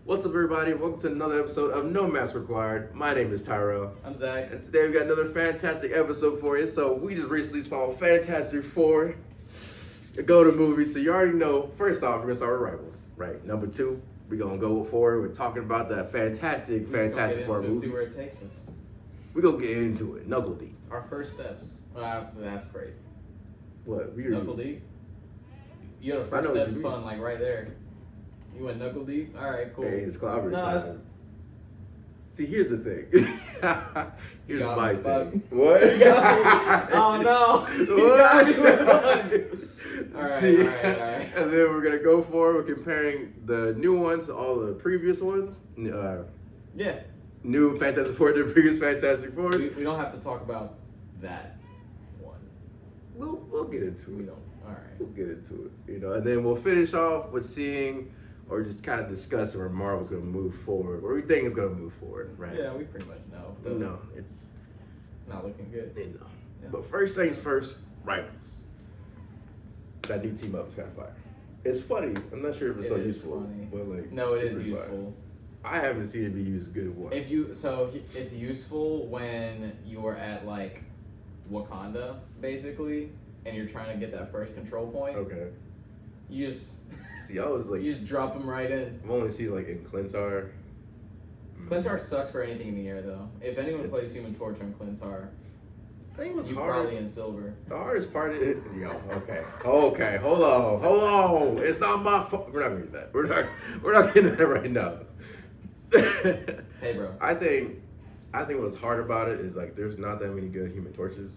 What's up, everybody? Welcome to another episode of No Mask Required. My name is Tyrell. I'm Zach. And today we got another fantastic episode for you. So we just recently saw Fantastic Four, a go-to movie. So you already know, first off, we're going to start with Rivals, right? Number two, we're going to go forward. We're talking about that Fantastic Four movie. See where it takes us. We're going to get into it, knuckle deep. Our first steps. That's crazy. What? Knuckle deep? You had a first I know what steps you mean. pun like right there. You went knuckle deep? Alright, cool. Hey, it's clobber No, time. it's- See, here's the thing. Here's got my me, thing. fuck. What? You got me. Oh no! You got me with one. Alright, See, alright. and then we're gonna go forward. We're comparing the new one to all the previous ones. Yeah. New Fantastic Four to the previous Fantastic Four. We don't have to talk about that one. We'll get into We it. don't. Alright. We'll get into it. And then we'll finish off with seeing or just kind of discussing where Marvel's gonna move forward, where we think it's gonna move forward, right? Yeah, we pretty much know. No, it's Not looking good. Yeah. But first things first, Rivals. That new team up is kind of fire. It's funny. I'm not sure if it's It so is useful, funny. but like No, it it's is pretty fire. useful. I haven't seen it be used good once. It's useful when you're at like Wakanda basically, and you're trying to get that first control point. Okay. You just See, I was like, you just drop them right in. I've only seen like in Clintar. Clintar sucks for anything in the air though. If anyone It's- plays Human Torch on Clintar, I think it was you hard. probably in silver. The hardest part is okay. Hold on. It's not my fault. We're not gonna get that. We're not getting that right now. Hey bro. I think what's hard about it is like there's not that many good Human Torches.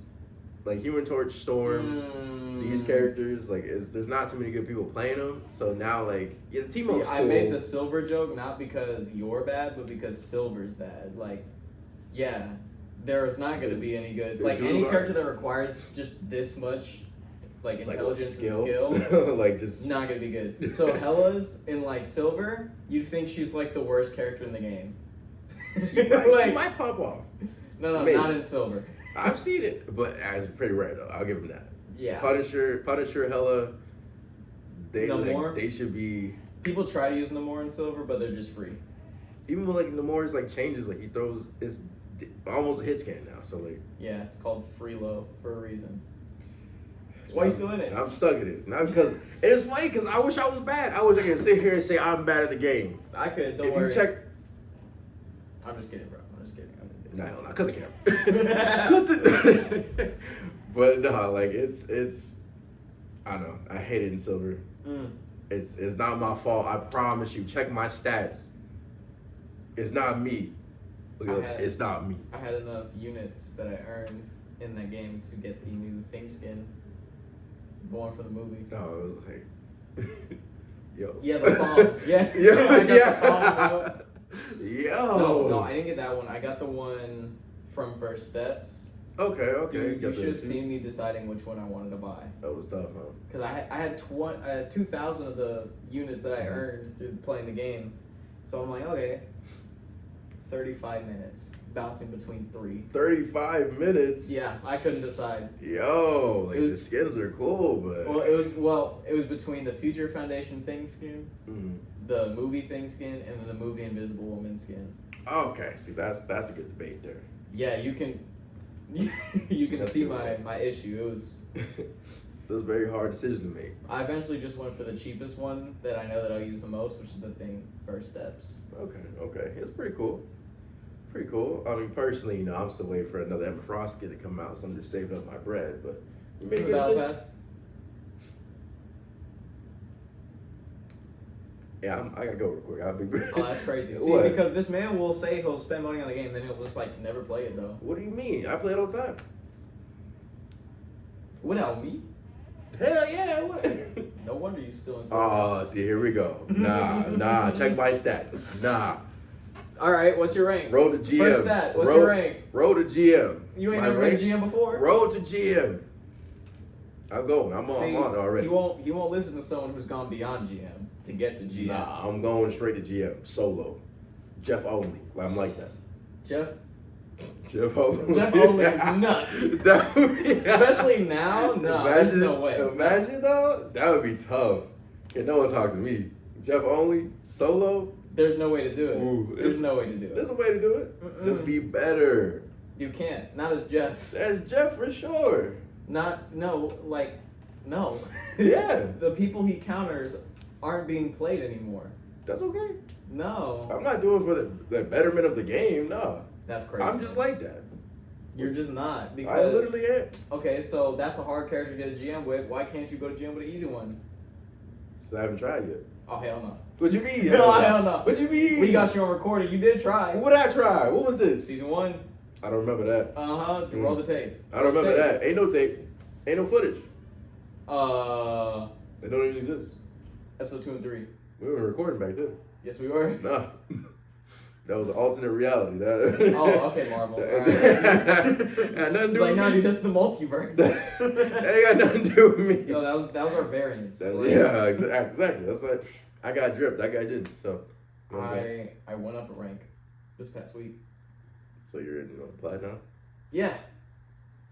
Like Human Torch, Storm, these characters, like there's not too many good people playing them. So now like the team See, up's I cool. made the silver joke not because you're bad, but because silver's bad. Like, yeah, there is not going to be any good. Like Good any luck. character that requires just this much, like like intelligence and skill, skill. like just It's not gonna be good. So Hella's in like silver, you'd think she's like the worst character in the game. she might pop off. No, Maybe. not in silver. I've seen it, but it's pretty rare though. I'll give them that. Yeah. Punisher, Hella. Namor? They should be. People try to use Namor in silver, but they're just free. Even when like Namor's like changes, like he throws it's almost a hit scan now. So like Yeah, it's called free low for a reason. That's why he's still in it. I'm stuck in it. Not because it is funny because I wish I was bad. I wish I could sit here and say I'm bad at the game. I could. Don't If worry. you check, I'm just kidding, bro. I'm just kidding. no, cut the camera. Cut the. But no, like it's. I don't know. I hate it in silver. Mm. It's not my fault. I promise you. Check my stats. It's not me. Look at it. It's not me. I had enough units that I earned in that game to get the new Thing skin. Going for the movie. No, it was like, yo. Yeah, the bomb. Yeah. I Yo, got yeah. the bomb, bro. Yo. No, I didn't get that one. I got the one from First Steps. Okay. Dude, you Got should the have seen me deciding which one I wanted to buy. That was tough, huh? Because I had 2,000 of the units that I earned through playing the game. So I'm like, okay, 35 minutes, bouncing between 3. 35 minutes. Yeah, I couldn't decide. Yo, like It the was- skins are cool, but. It was between the Future Foundation Thing skin, Mhm. the movie Thing skin, and then the movie Invisible Woman skin. Okay, see that's a good debate there. Yeah, you can you can That's see good. my issue. It was That was a very hard decision to make. I eventually just went for the cheapest one that I know that I'll use the most, which is the Thing First Steps. Okay, it's pretty cool. Pretty cool. I mean, personally, I'm still waiting for another Emma Frost kid to come out, so I'm just saving up my bread. But you made a See the good Battle decision. Pass? Yeah, I gotta go real quick. I'll be. Oh, that's crazy. See, What? because this man will say he'll spend money on the game, then he'll just like never play it though. What do you mean? I play it all the time. Without me? Hell yeah, what? No wonder you still in. Oh, see, here we go. Nah. Check my stats. Nah. All right, what's your rank? Road to GM. First stat. What's your rank? Road to GM. You ain't My never been rank? GM before. Road to GM. I'm going. I'm See, on it already. He won't listen to someone who's gone beyond GM to get to GM. Nah, I'm going straight to GM. Solo. Jeff only. I'm like that. Jeff Jeff only. Jeff only is nuts. That would be- Especially now, no, there's no way. Imagine though, that would be tough. Can no one talk to me? Jeff only, solo, There's no way to do it. Ooh, There's no way to do There's it. a way to do it. Mm-mm. Just be better. You can't. Not as Jeff. That's Jeff for sure. No. Yeah. The people he counters aren't being played anymore. That's okay. No. I'm not doing for the betterment of the game. No. That's crazy. I'm just like that. You're just not. I Because literally am. okay, so that's a hard character to get a GM with. Why can't you go to GM with an easy one? 'Cause I haven't tried yet. Oh hell no. What you mean? No, hell no. What you mean? We got you on recording. You did try. What did I try? What was this? Season 1. I don't remember that. Roll the tape. I don't remember that. Ain't no tape. Ain't no footage. that. They don't even exist. Episode 2 and 3. We were recording back then. Yes, we were. Nah. That was an alternate reality. That. Oh, okay, Marvel. Alright. Had nothing to do Like, with nah, me. dude, this is the multiverse. That ain't got nothing to do with me. Yo, that was our variance. That's, Like, yeah, exactly. That's like I got dripped. That guy did. So. You know what I'm saying? I went up a rank this past week. So you're in Plaid now. Yeah.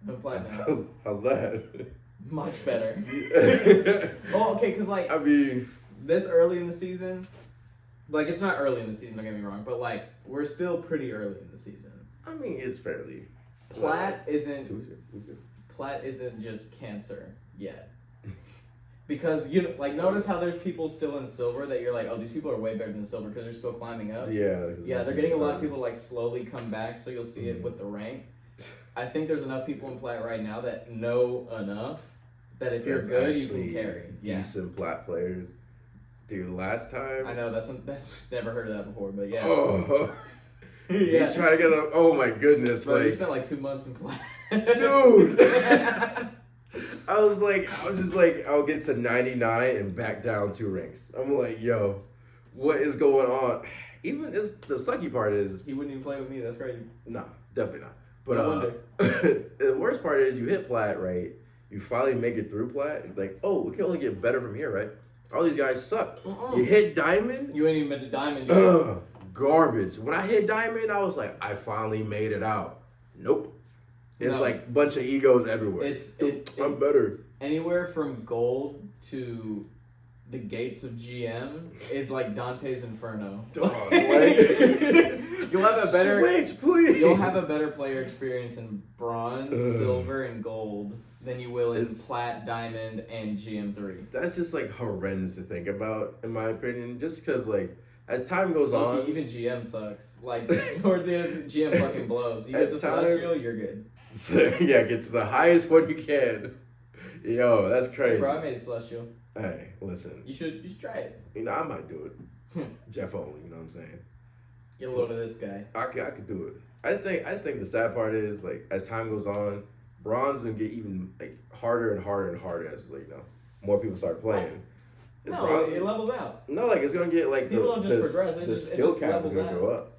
I'm platinum. How's that? Much better. Oh, okay, because, like, I mean, this early in the season, like, it's not early in the season, don't get me wrong, but, like, we're still pretty early in the season. it's fairly. Plat isn't Tuesday. just cancer yet. Because, notice how there's people still in silver that you're like, oh, these people are way better than silver because they're still climbing up. Yeah. Yeah, they're getting a lot of people, like, slowly come back, so you'll see it with the rank. I think there's enough people in Plat right now that know enough that if you're good, you can carry. Yeah. Decent Plat players. Dude, last time. I know, that's never heard of that before, but yeah. Oh. Yeah. You try to get up. Oh my goodness. Bro, you like, spent like 2 months in Plat. dude. I was just like, I'll get to 99 and back down 2 ranks. I'm like, yo, what is going on? Even the sucky part is, He wouldn't even play with me, that's crazy. nah, definitely not. But No wonder. the worst part is you hit Plat, right? You finally make it through Plat. And like, oh, we can only get better from here, right? All these guys suck. Uh-uh. You hit Diamond, You ain't even been to Diamond yet. garbage. When I hit Diamond, I was like, I finally made it out. Nope. It's No. like a bunch of egos everywhere. I'm better. Anywhere from gold to the gates of GM is like Dante's Inferno. Dog, like- You'll have a better Switch, please. You'll have a better player experience in bronze, Ugh. silver, and gold than you will in It's- Plat, Diamond, and GM3. That's just like horrendous to think about, in my opinion. Just because, like, as time goes on, Loki, even GM sucks. Like, towards the end of the GM fucking blows. You get As to time- Celestial, you're good. yeah, get to the highest one you can. Yo, that's Hey, crazy. bro, I made Celestial. Hey, listen. You should try it. I might do it. Jeff only, you know what I'm saying? Get a load of this guy. I could do it. I just think the sad part is, like, as time goes on, bronze will get even like harder and harder and harder as, like, more people start playing. No, Bronze- it levels out. No, like, it's gonna get like People don't just progress, the it skill just cap is levels gonna out. go up.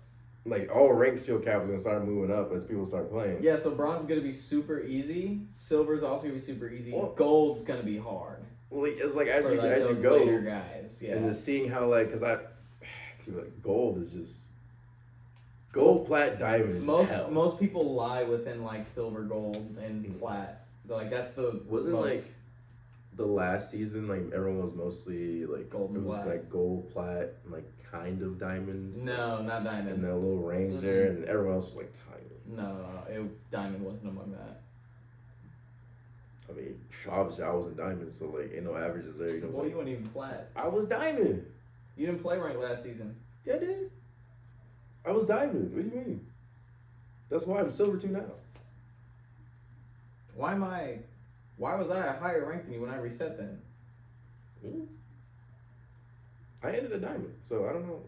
Like, all rank skill cap is gonna start moving up as people start playing. Yeah, so bronze is gonna be super easy. Silver's also gonna be super easy. Well- Gold's gonna be hard Like, it's like as for you like those go, later guys. Yeah. and just seeing how, like, cause dude, like, gold is just gold, plat, diamond. Is Most hell. most people lie within like silver, gold, and plat. Like that's the Wasn't most, like the last season, like, everyone was mostly like Gold and it was plat. like gold, plat, and like kind of diamond. no, not And diamond. that little range there, and everyone else was like tiny. No, diamond wasn't among that. I mean, obviously I wasn't diamond, so like ain't no averages there. You know, Boy, like, you weren't even plat. I was diamond. You didn't play rank last season. Yeah, I did. I was diamond. What do you mean? That's why I'm silver 2 now. Why was I a higher rank than you when I reset then? I ended a diamond, so I don't know.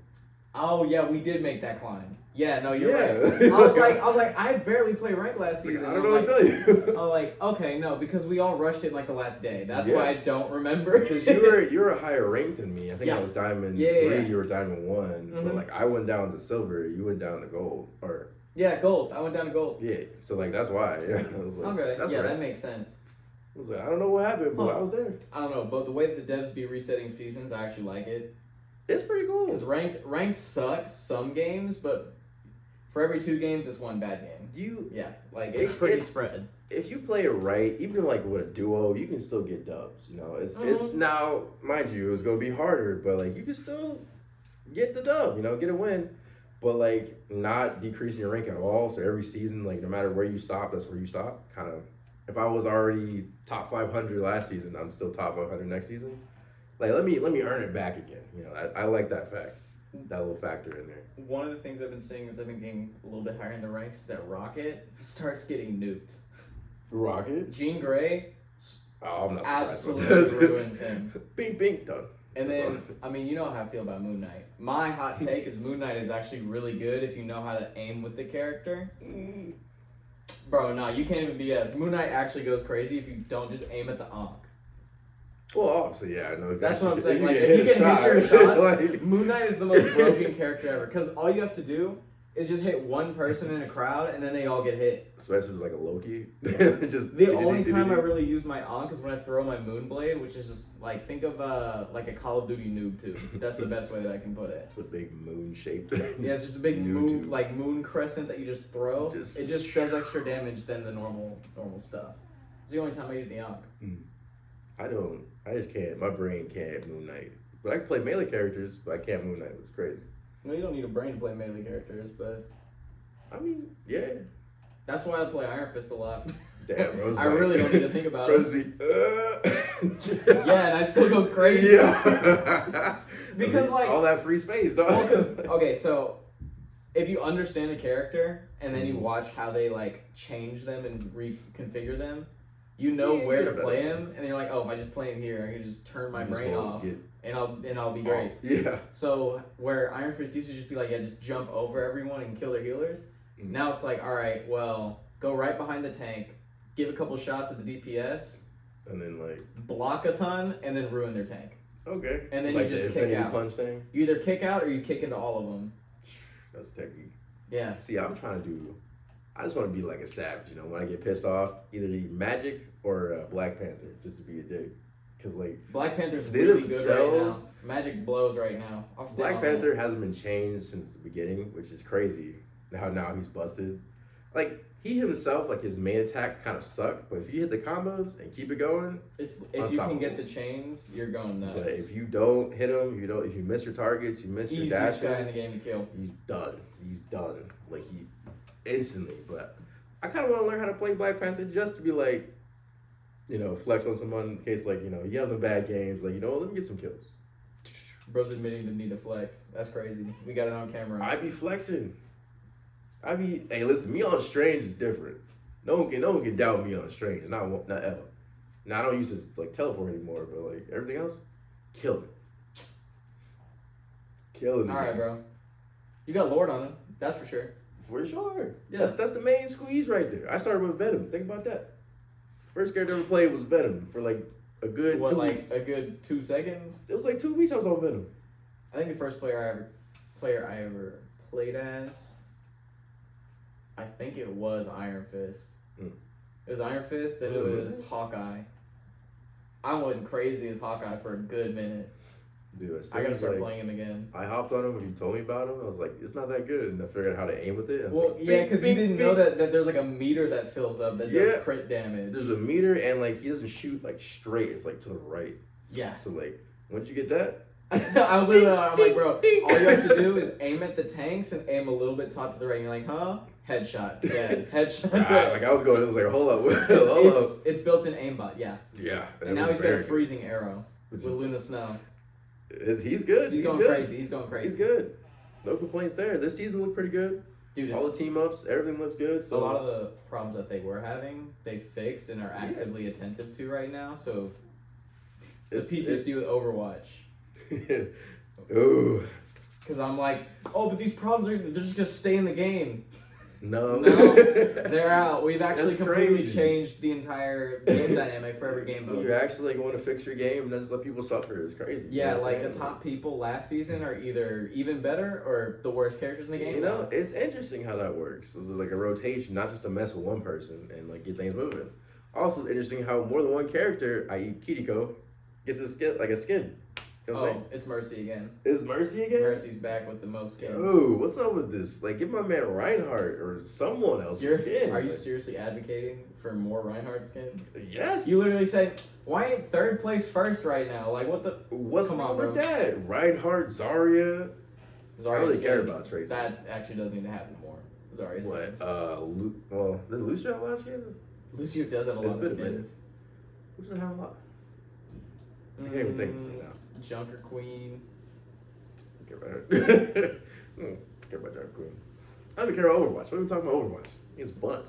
Oh yeah, we did make that climb. Yeah, no, you're Yeah. right. I was like, I barely played rank last season. I don't know what to tell you. I'm like, okay, no, because we all rushed it like the last day. That's Yeah. why I don't remember. Because you're a higher rank than me. I think Yeah. I was diamond Yeah, 3, yeah. you were diamond 1. Mhm. But like I went down to silver, you went down to gold. Or Yeah, gold. I went down to gold. yeah. So like that's why. Yeah. I was like, Okay, that's yeah, right. that makes sense. I was like, I don't know what happened, but Huh. I was there. I don't know, but the way that the devs be resetting seasons, I actually like it. It's pretty cool. Because ranked sucks some games, but for every 2 games, it's 1 bad game. Yeah, like it's pretty spread. If you play it right, even like with a duo, you can still get dubs. You know, it's now, mind you, it's gonna be harder, but like you can still get the dub, get a win, but like not decreasing your rank at all. So every season, like no matter where you stop, that's where you stop. Kind of. If I was already top 500 last season, I'm still top 500 next season. Like let me earn it back again. I like that fact, that little factor in there. One of the things I've been seeing is I've been getting a little bit higher in the ranks is that Rocket starts getting nuked. Rocket. Jean Grey Oh, I'm not surprised. absolutely ruins him. Bing, bing, done. And then, I mean, you know how I feel about Moon Knight. My hot take is Moon Knight is actually really good if you know how to aim with the character. Bro, no, you can't even BS. Moon Knight actually goes crazy if you don't just aim at the Ankh. Well, obviously, yeah, I know. That's what I'm saying. Like, get if you can hit your shots, like, Moon Knight is the most broken character ever. Because all you have to do is just hit one person in a crowd, and then they all get hit. especially if it's like a Loki. Just The only time I really use my Ankh is when I throw my Moonblade, which is just, like, think of, like a Call of Duty noob tube. That's the best way that I can put it. It's a big moon shaped. Yeah, it's just a big Noob moon, tube. like moon crescent that you just throw. Just- It just does extra damage than the normal stuff. It's the only time I use the Ankh. I just can't. My brain can't Moon Knight. But I can play melee characters, but I can't Moon Knight. It's crazy. Well, you don't need a brain to play melee characters, but I mean, yeah. that's why I play Iron Fist a lot. Damn, bro's I like- really don't need to think about bro's it. be, Yeah, and I still go crazy. Yeah. Because, I mean, like- all that free space, dog. Well, 'cause- okay, so if you understand the character and then you watch how they like change them and reconfigure them, you know Yeah, where yeah, to play him, and you're like, oh, if I just play him here, I can just turn my You just brain won't off, get- and I'll be great. Yeah. So where Iron Fist used to just be like, yeah, just jump over everyone and kill their healers. Mhm. Now it's like, all right, well, go right behind the tank, give a couple shots at the DPS, And then like, block a ton, and then ruin their tank. okay. And then like you just the kick Infinity out. Punch thing. You either kick out or you kick into all of them. That's technique. Yeah. See, I'm trying to do. I just want to be like a savage, When I get pissed off, either be Magic or Black Panther, just to be a dick. Cause like Black Panther's They really good right now. themselves- Magic blows right now. I'll stay Black on Panther hasn't been changed since the beginning, which is crazy. How now he's busted. Like he himself, like his main attack kind of sucked, but if you hit the combos and keep it going, that. It's if you can get the chains, you're going nuts. but if you don't hit him, if you miss your targets, you miss your Easiest guy in dashes, the game to kill. he's done. He's done. Like he instantly. But I kind of want to learn how to play Black Panther just to be like, flex on someone in case like you have the bad games. Like let me get some kills. Bro's admitting the need to flex. That's crazy. We got it on camera. I be flexing. Hey, listen, me on Strange is different. No one can doubt me on Strange. Not ever. Now I don't use his like teleport anymore, but like everything else, killing it. All right, bro. You got Lord on him. That's for sure. For sure. Yeah. That's the main squeeze right there. I started with Venom. Think about that. First character I ever played was Venom for like a good 2 weeks. A good 2 seconds? It was like 2 weeks I was on Venom. I think the first player I ever played as, I think it was Iron Fist. Mm. It was Iron Fist, then it was Hawkeye. I went crazy as Hawkeye for a good minute. Dude, I gotta start playing him again. I hopped on him when you told me about him. I was like, it's not that good, and I figured out how to aim with it. I was Well, like, yeah, bing, because you bing, didn't know bing. that there's like a meter that fills up that Yeah. does crit damage. There's a meter, and like he doesn't shoot like straight. It's like to the right. Yeah. So like, once you get that, I was literally, I'm like, bro, all you have to do is aim at the tanks and aim a little bit top to the right. And you're like, huh? Headshot, dead. Headshot, dead. like I was going, it was like, hold up, hold up. It's built-in aimbot, yeah. Yeah. And now he's got a freezing arrow with Luna Snow. He's good. He's going good. crazy. He's going crazy. He's good. No complaints there. This season looked pretty good. Dude, All the team ups, everything looks good. So a lot of the problems that they were having, they fixed and are actively attentive to right now. So the PTSD with Overwatch. Ooh. Because I'm like, oh, but these problems they're just gonna stay in the game. No. No, they're out. We've actually That's completely crazy. changed the entire game dynamic for every game mode. You're actually going to fix your game and then just let people suffer. It's crazy. Yeah, You know what like I'm the saying? top people last season are either even better or the worst characters in the game. It's interesting how that works. It's like a rotation, not just to mess with one person and like get things moving. Also, it's interesting how more than one character, i.e. Kiriko, gets a skin. You know what I'm saying? It's Mercy again. Is Mercy again? Mercy's back with the most skins. Ooh, what's up with this? Like, give my man Reinhardt or someone else a skin. Are you Like, seriously advocating for more Reinhardt skins? yes. You literally said, why ain't third place first right now? Like, what the? What's Come wrong on, with bro. that? Reinhardt, Zarya, Zarya really care skins, about trades. That actually doesn't need to happen more. Zarya skins. Well, did Lucio have last year? Lucio does have a lot of It's been a minute. skins. Who doesn't have a lot? I can't even think of it now. Junker Queen. Care about her. Care about Dark Queen. I don't even care about Overwatch. What are we talking about Overwatch? It's bunch.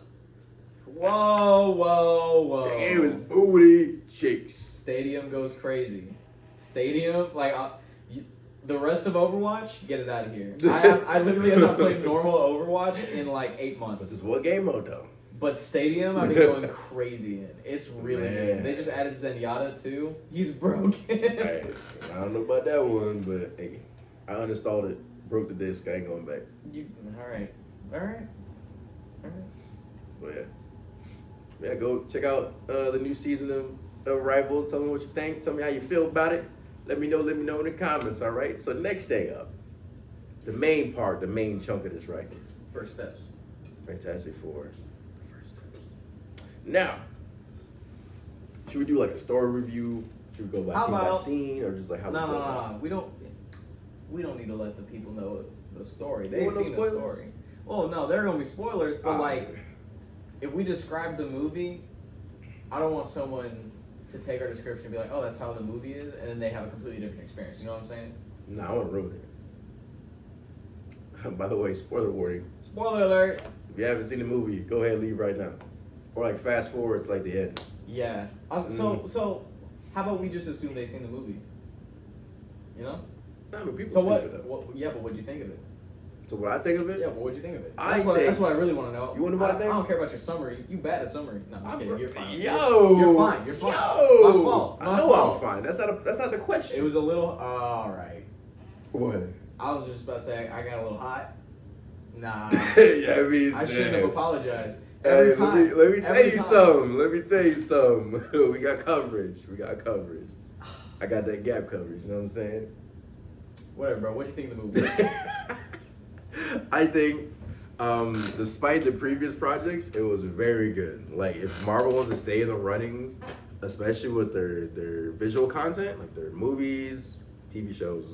Whoa. The game is booty cheeks. Stadium goes crazy. Stadium, like, the rest of Overwatch, get it out of here. I literally have not played normal Overwatch in like 8 This months. is what game mode though. But Stadium, I've been going crazy in. It's really Man. good. They just added Zenyatta too. He's broken. I don't know about that one, but hey, I uninstalled it, broke the disc, I ain't going back. All right. But yeah, go check out the new season of Rivals. Tell me what you think. Tell me how you feel about it. Let me know in the comments. All right. So next thing up, the main part, the main chunk of this, right? First steps. Fantastic Four. Now, should we do like a story review? Should we go by How scene by about- scene, or just like how? we feel about it? No. We don't need to let the people know the story. You They've want no seen the spoilers? story. Well, no, there are gonna be spoilers, but Ah, like, if we describe the movie, I don't want someone to take our description and be like, oh, that's how the movie is, and then they have a completely different experience. You know what I'm saying? No, I want to ruin it. By the way, spoiler warning. Spoiler alert. If you haven't seen the movie, go ahead and leave right now. Or like fast forward to like the end. Yeah. So, how about we just assume they've seen the movie? You know? Nah, but people So sleep what? it up. Yeah, but what'd you think of it? So what I think of it? Yeah, but what'd you think of it? I That's think- what I really want to know. You wanna know what I think? I don't care about your summary. You bad at summary. No, I'm just kidding. You're fine. Yo, You're fine. You're fine. Yo, My fault. I My know fault. I'm fine. That's not the question. It was a little. All right. What? I was just about to say I got a little hot. Nah. Yeah, I mean, I shouldn't have apologized. Hey, Every time. let me tell Every you time. something. Let me tell you something. We got coverage. I got that gap coverage. You know what I'm saying? Whatever, bro. What do you think of the movie? I think, despite the previous projects, it was very good. Like, if Marvel wants to stay in the runnings, especially with their visual content, like their movies, TV shows,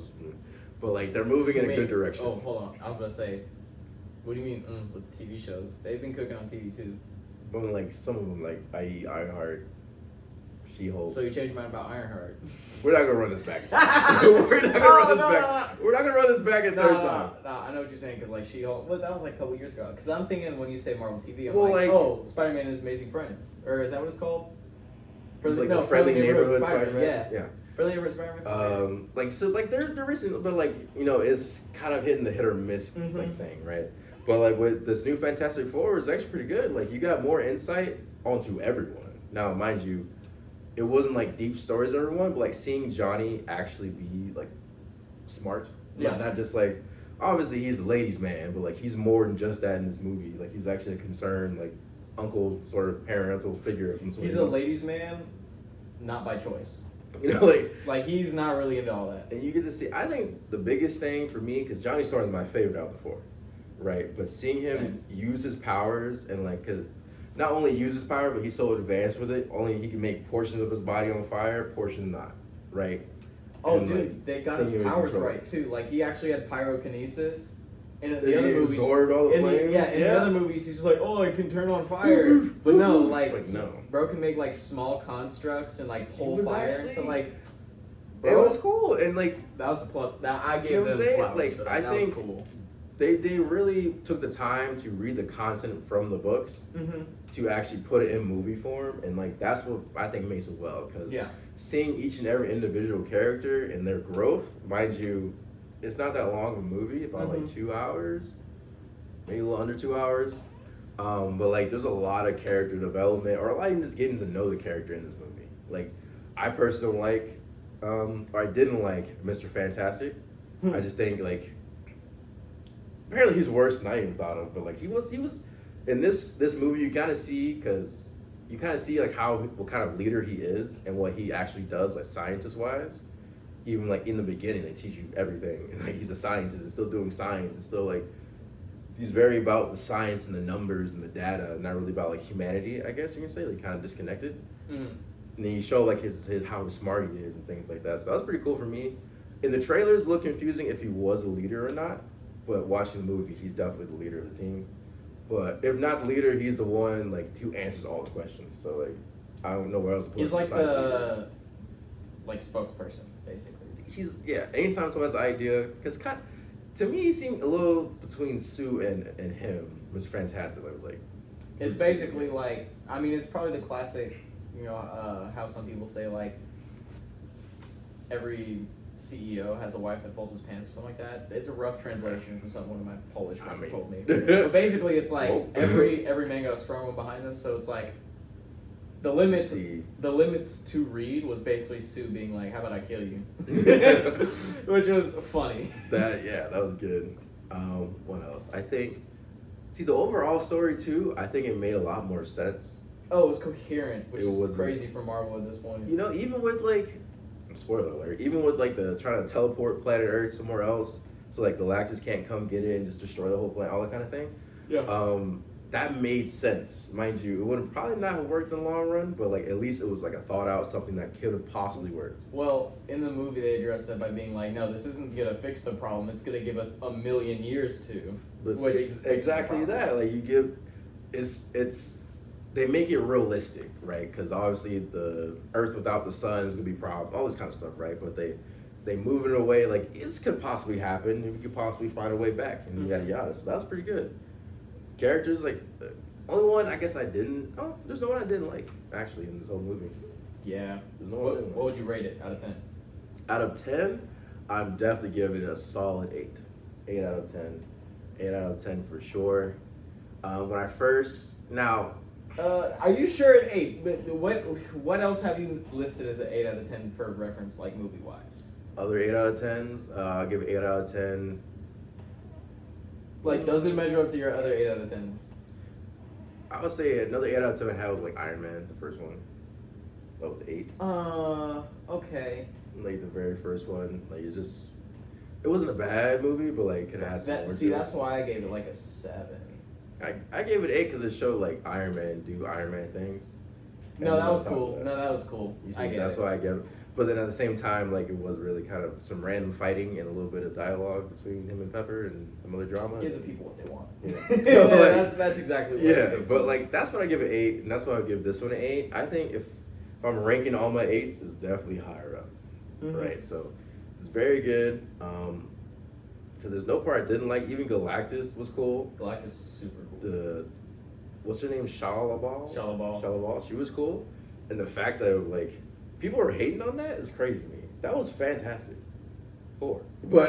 but like they're moving in a good direction. Oh, hold on. I was about to say, what do you mean with the TV shows? They've been cooking on TV too. But like some of them, like i.e. Ironheart, She-Hulk. So you changed your mind about Ironheart? We're not gonna run this back. We're not gonna run this No, back. We're not gonna run this back a third time. No, I know what you're saying because like She-Hulk. Well, that was like a couple years ago. Because I'm thinking when you say Marvel TV, I'm Well, like, like- oh, Spider-Man and His Amazing Friends, or is that what it's called? It's like the friendly neighborhood Spider-Man. Yeah. Friendly neighborhood Spider-Man. Like so, like they're recent, but like you know, it's kind of hitting the hit or miss Mhm. like thing, right? But like with this new Fantastic Four, it's actually pretty good. Like you got more insight onto everyone. Now, mind you, it wasn't like deep stories of everyone, but like seeing Johnny actually be like smart, Yeah. not just like obviously he's a ladies' man, but like he's more than just that in this movie. Like he's actually a concerned like uncle, sort of parental figure of some sort. He's a ladies' man, not by choice. you know, like. Like he's not really into all that. And you get to see, I think the biggest thing for me, because Johnny Storm is my favorite out of the four, right? But seeing him use his powers and like, cause not only use his power, but he's so advanced with it, only he can make portions of his body on fire, portions not, right? Oh, And, dude, like, they got seeing his him in powers control. right too. Like he actually had pyrokinesis. In the He other movies, absorbed all the in flames. the other movies, he's just like, oh, I can turn on fire. But no, like, no. bro can make like small constructs and like pull was fire and actually- stuff. Like, It bro, was cool, and like that was a plus. That I You know gave what I'm them saying? flowers. Like, but I that think- was cool. they really took the time to read the content from the books Mm-hmm. to actually put it in movie form, and like that's what I think makes it well, because Yeah. seeing each and every individual character and their growth, mind you, it's not that long of a movie, about like Mhm. 2 hours, maybe a little under 2 hours. But like there's a lot of character development, or a lot of just getting to know the character in this movie. Like I personally don't like, or I didn't like Mr. Fantastic. I just think like apparently he's worse than I even thought of, but like he was in this movie you kind of see, because you kind of see like what kind of leader he is and what he actually does like scientist wise. Even like in the beginning they teach you everything. Like he's a scientist and still doing science and still like he's very about the science and the numbers and the data, not really about like humanity, I guess you can say, like kind of disconnected. Mm-hmm. And then you show like his how smart he is and things like that. So that was pretty cool for me. in the trailers, it looked confusing if he was a leader or not. But watching the movie, he's definitely the leader of the team. But if not the leader, he's the one like who answers all the questions. So like, I don't know where else to put He's him like besides the like spokesperson, basically. He's anytime someone has an idea, because to me he seemed a little between Sue and him was fantastic. I was like, It's basically like, I mean, it's probably the classic, how some people say like every CEO has a wife that folds his pants or something like that. It's a rough translation from something one of my Polish friends told me. But basically, it's like every man got a strong one behind him. So it's like the limits to Reed was basically Sue being like, "How about I kill you," which was funny. That was good. What else? I think. See the overall story too. I think it made a lot more sense. Oh, it was coherent, which is wasn't- crazy for Marvel at this point. You know, even with like, spoiler alert, even with like the trying to teleport planet Earth somewhere else, so like Galactus can't come get it and just destroy the whole planet, all that kind of thing. Yeah. That made sense, mind you. It would probably not have worked in the long run, but like at least it was like a thought out something that could have possibly worked. Well, in the movie, they addressed that by being like, "No, this isn't gonna fix the problem. It's gonna give us 1,000,000 years to." But Which see, exactly that. Like you give, it's they make it realistic, right? Because obviously the Earth without the sun is gonna be a problem, all this kind of stuff, right? But they move it in a way like this could possibly happen, and we could possibly find a way back, and yada yada. So that was pretty good. Characters like the only one I guess I didn't. Oh, there's no one I didn't like actually in this whole movie. Yeah. There's no one I What, didn't what like. would you rate it out of 10? Out of 10, I'm definitely giving it a solid 8. 8 out of 10. 8 out of 10 for sure. When I first now. Are you sure at 8? But what else have you listed as an 8 out of 10 for reference, like movie wise? Other 8 out of 10s, I'll give it 8 out of 10. Like, does it measure up to your other 8 out of 10s? I would say another 8 out of 10 I had was like Iron Man, the first one. That was 8. Okay. Like the very first one. Like it wasn't a bad movie, but like it has some more to it. That's why I gave it like a 7. I gave it 8 because it showed like Iron Man do Iron Man things. No, And that was on top of cool. No, that was cool. You see, I get that's it. why I give it. But then at the same time, like it was really kind of some random fighting and a little bit of dialogue between him and Pepper and some other drama. Give the people what they want. Yeah. So, like, that's exactly what Yeah, but like that's what I give it 8, and that's why I give this one an 8. I think if I'm ranking all my 8s, it's definitely higher up, right? So it's very good. So there's no part I didn't like. Even Galactus was cool. Galactus was super cool. What's her name? Shalabal. Shalabal. She was cool, and the fact that like people were hating on that is crazy to me. That was fantastic. 4, but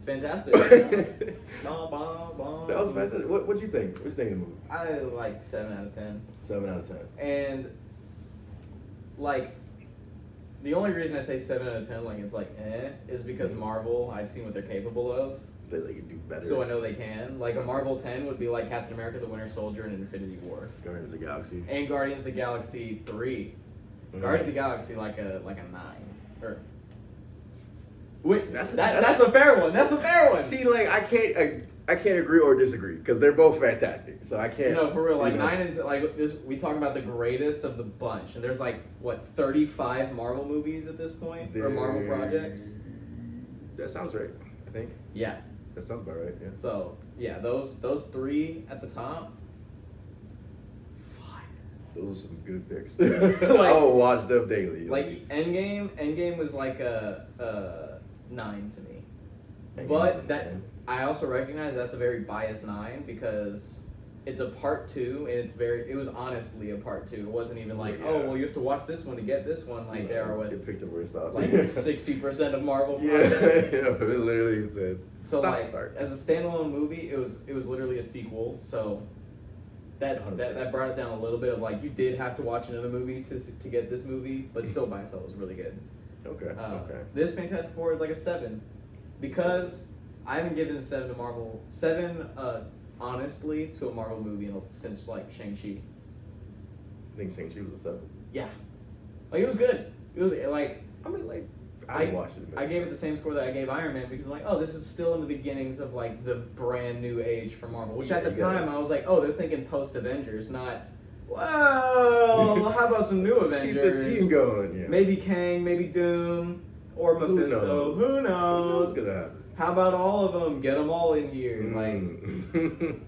Fantastic. that was fantastic. What'd you think? What'd you think of the movie? I like 7 out of 10. 7 out of 10. And like the only reason I say 7 out of 10, like it's like is because Marvel, I've seen what they're capable of. But they could do better. So I know they can. Like a Marvel 10 would be like Captain America: The Winter Soldier and Infinity War. Guardians of the Galaxy. And Guardians of the Galaxy 3. Mhm. Guardians of the Galaxy like a 9. Or wait, That's that's a fair one. That's a fair one. See, like I can't agree or disagree because they're both fantastic. So I can't. No, for real. Like you know. 9 and like this, we talking about the greatest of the bunch, and there's like what 35 Marvel movies at this point or Marvel projects. That sounds right. I think Yeah. that sounds about right. Yeah. So yeah, those 3 at the top. Those are some good picks. Like- I will watch them daily. Like Endgame was like a 9 to me. Endgame's But a that 9. I also recognize that's a very biased 9 because it's a part 2 and it was honestly a part 2. It wasn't even like, Yeah. oh well you have to watch this one to get this one like they are It with picked up where it stopped. like 60% of Marvel Yeah, projects. yeah, it literally said. So stop, like start. as a standalone movie, it was literally a sequel. So that 100%. brought it down a little bit of like you did have to watch another movie to get this movie, but still by itself was really good. Okay. Okay. This Fantastic Four is like a 7 because I haven't given a 7 to Marvel 7 honestly to a Marvel movie since like Shang-Chi. I think Shang-Chi was a 7. Yeah, like it was good. It was like I mean, like I watched it. I gave it the same score that I gave Iron Man because I'm like, oh, this is still in the beginnings of like the brand new age for Marvel. Which at the time I was like, oh, they're thinking post Avengers, not. Well, how about some new Let's Avengers? keep the team going. Yeah. Maybe Kang, maybe Doom. or Who Mephisto. knows? Who knows? What's gonna happen? How about all of them? Get them all in here, Mm.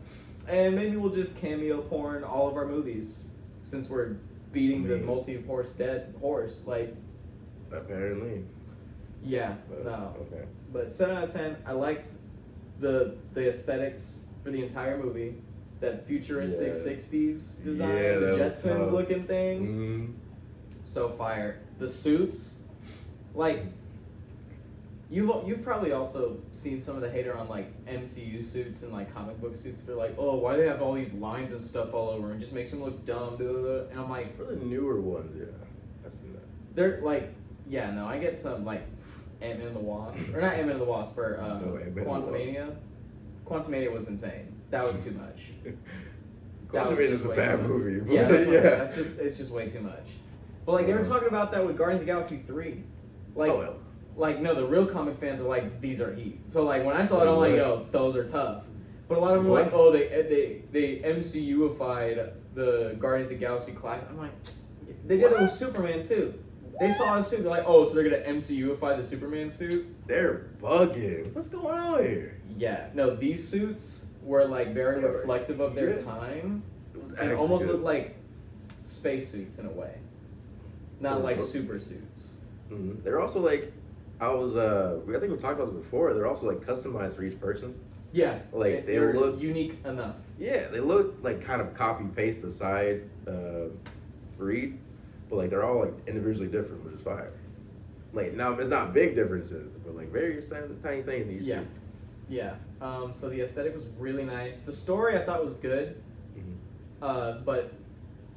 and maybe we'll just cameo porn all of our movies, since we're beating the Man. multi-horse dead horse. Like, Apparently. yeah, But, no. Okay. But 7 out of 10. I liked the aesthetics for the entire movie. That futuristic Yeah. 60s design, Yeah, the that was Jetsons tough. looking thing. Mm. So fire. The suits, like, you've probably also seen some of the hater on like MCU suits and like comic book suits. They're like, oh, why do they have all these lines and stuff all over and just makes them look dumb. Blah, blah, blah. And I'm like, For the newer ones, yeah, I've seen that. they're like, yeah, no, I get some like Ant-Man and the Wasp, or not Ant-Man and the Wasp, or No, Ant-Man and the Wasp. Quantumania. Quantumania was insane. That was too much. That was Quantumania just is a way bad too much. movie. But Yeah, that's, yeah. it's just way too much. But like they were talking about that with Guardians of the Galaxy 3. Like, Oh, well. like no, the real comic fans are like, these are heat. So like when I saw it, I'm like, yo, those are tough. But a lot of them were like, What? oh, they MCUified the Guardians of the Galaxy class. I'm like, they did it with Superman too. They saw a suit, they're like, oh, so they're gonna MCUify the Superman suit? They're bugging. What's going on here? Yeah, no, these suits were like very They were reflective of their good. time. It was And actually almost good. looked like spacesuits in a way. Not Oh, like oh. super suits. Mhm. They're also like, I think we talked about this before. They're also like customized for each person. Yeah. Like, they they're look- unique enough. Yeah, they look like kind of copy paste beside Reed, but like they're all like individually different, which is fire. Like now, it's not big differences, but like very tiny things that you Yeah. see. Yeah. So the aesthetic was really nice. The story I thought was good, Mhm. but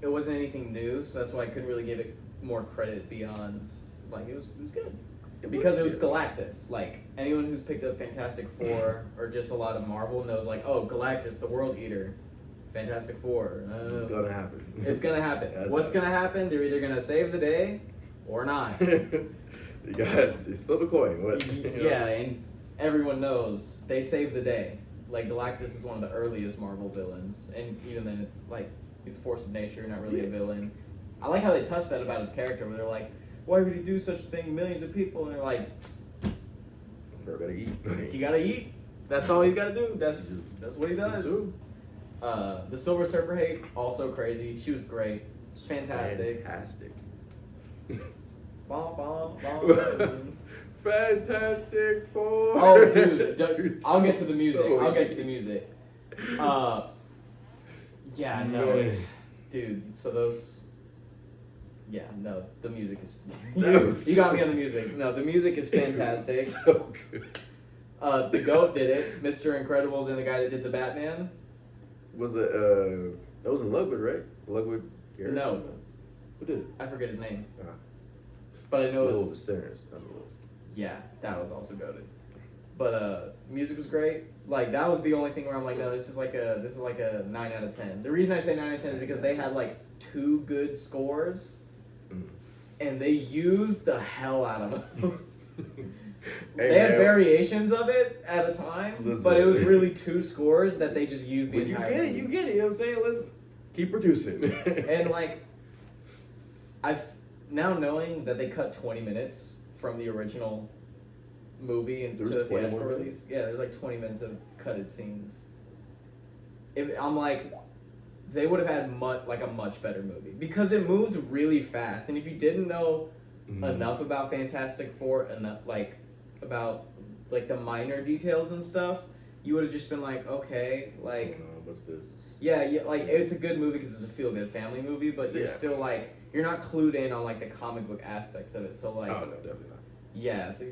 it wasn't anything new, so that's why I couldn't really give it more credit beyond like it was good. Because it was Galactus. Like anyone who's picked up Fantastic Four or just a lot of Marvel knows like, oh, Galactus, the World Eater, Fantastic Four. It's gonna happen. It's gonna happen. That's What's gonna happen? They're either gonna save the day or not. You got flip a coin. What? Yeah, and everyone knows they save the day. Like Galactus is one of the earliest Marvel villains, and even then, it's like he's a force of nature, not really a villain. I like how they touched that about his character, where they're like, "Why would he do such a thing? Millions of people," and they're like, Bro, gotta eat. "He gotta eat. That's all he's gotta do. That's Just what he does." consume. The Silver Surfer hate also crazy. She was great, fantastic. Fantastic. Bom, bom, bom. Fantastic Four. Oh, dude, I'll get to the music. So I'll get to the music. Yeah, no, Man. dude. So those, yeah, no, the music is. That was you got so- me on the music. No, the music is fantastic. So good. The goat did it. Mr. Incredibles and the guy that did the Batman. Was it that was in Ludwig, right? Ludwig Garrison? No. Who did it? I forget his name, Uh, but I know Little it was. Sinners. That's what it was. Yeah, that was also goated. But music was great. Like that was the only thing where I'm like, no, this is like a 9 out of 10. The reason I say 9 out of 10 is because they had like 2 good scores, Mm. and they used the hell out of them. Hey, They had man. variations of it at a time, Listen. but it was really 2 scores that they just used the When you entire. get it, movie. you get it. You know what I'm saying? Let's keep producing. And like, I've now knowing that they cut 20 minutes from the original movie into There was the 20 theatrical more release. Yeah, there's like 20 minutes of cutted scenes. I'm like, they would have had a much better movie because it moved really fast. And if you didn't know Mhm. enough about Fantastic Four and about like the minor details and stuff, you would have just been like, okay, like. What's this? Yeah, like it's a good movie because it's a feel-good family movie, but you're Yeah. still like you're not clued in on like the comic book aspects of it. So like, Oh no, definitely not. yeah, so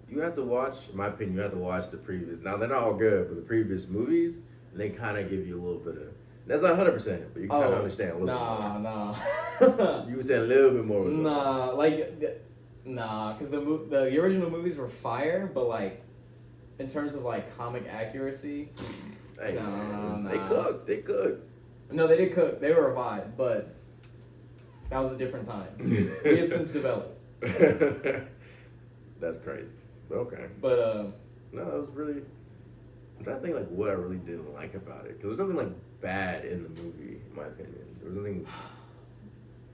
You have to watch, in my opinion, you have to watch the previous. Now they're not all good, but the previous movies, they kind of give you a little bit of. That's not 100%, but you can kind of understand a little nah, bit more. You would say a little bit more. was because the original movies were fire, but like in terms of like comic accuracy, Hey, Nah, they nah. cook. They cook. no, they did cook. They were a vibe, but that was a different time. We have since developed, That's crazy. But okay. but No, it was really. I'm trying to think like what I really didn't like about it because there's nothing like bad in the movie, in my opinion. There was nothing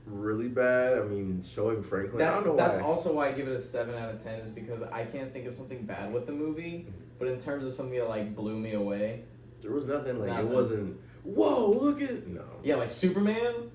really bad. I mean, showing Franklin. I don't know That's why. also why I give it a 7 out of 10 is because I can't think of something bad with the movie, but in terms of something that like blew me away. There was nothing like Nothing. it wasn't. Whoa! Look at no. Yeah, like Superman.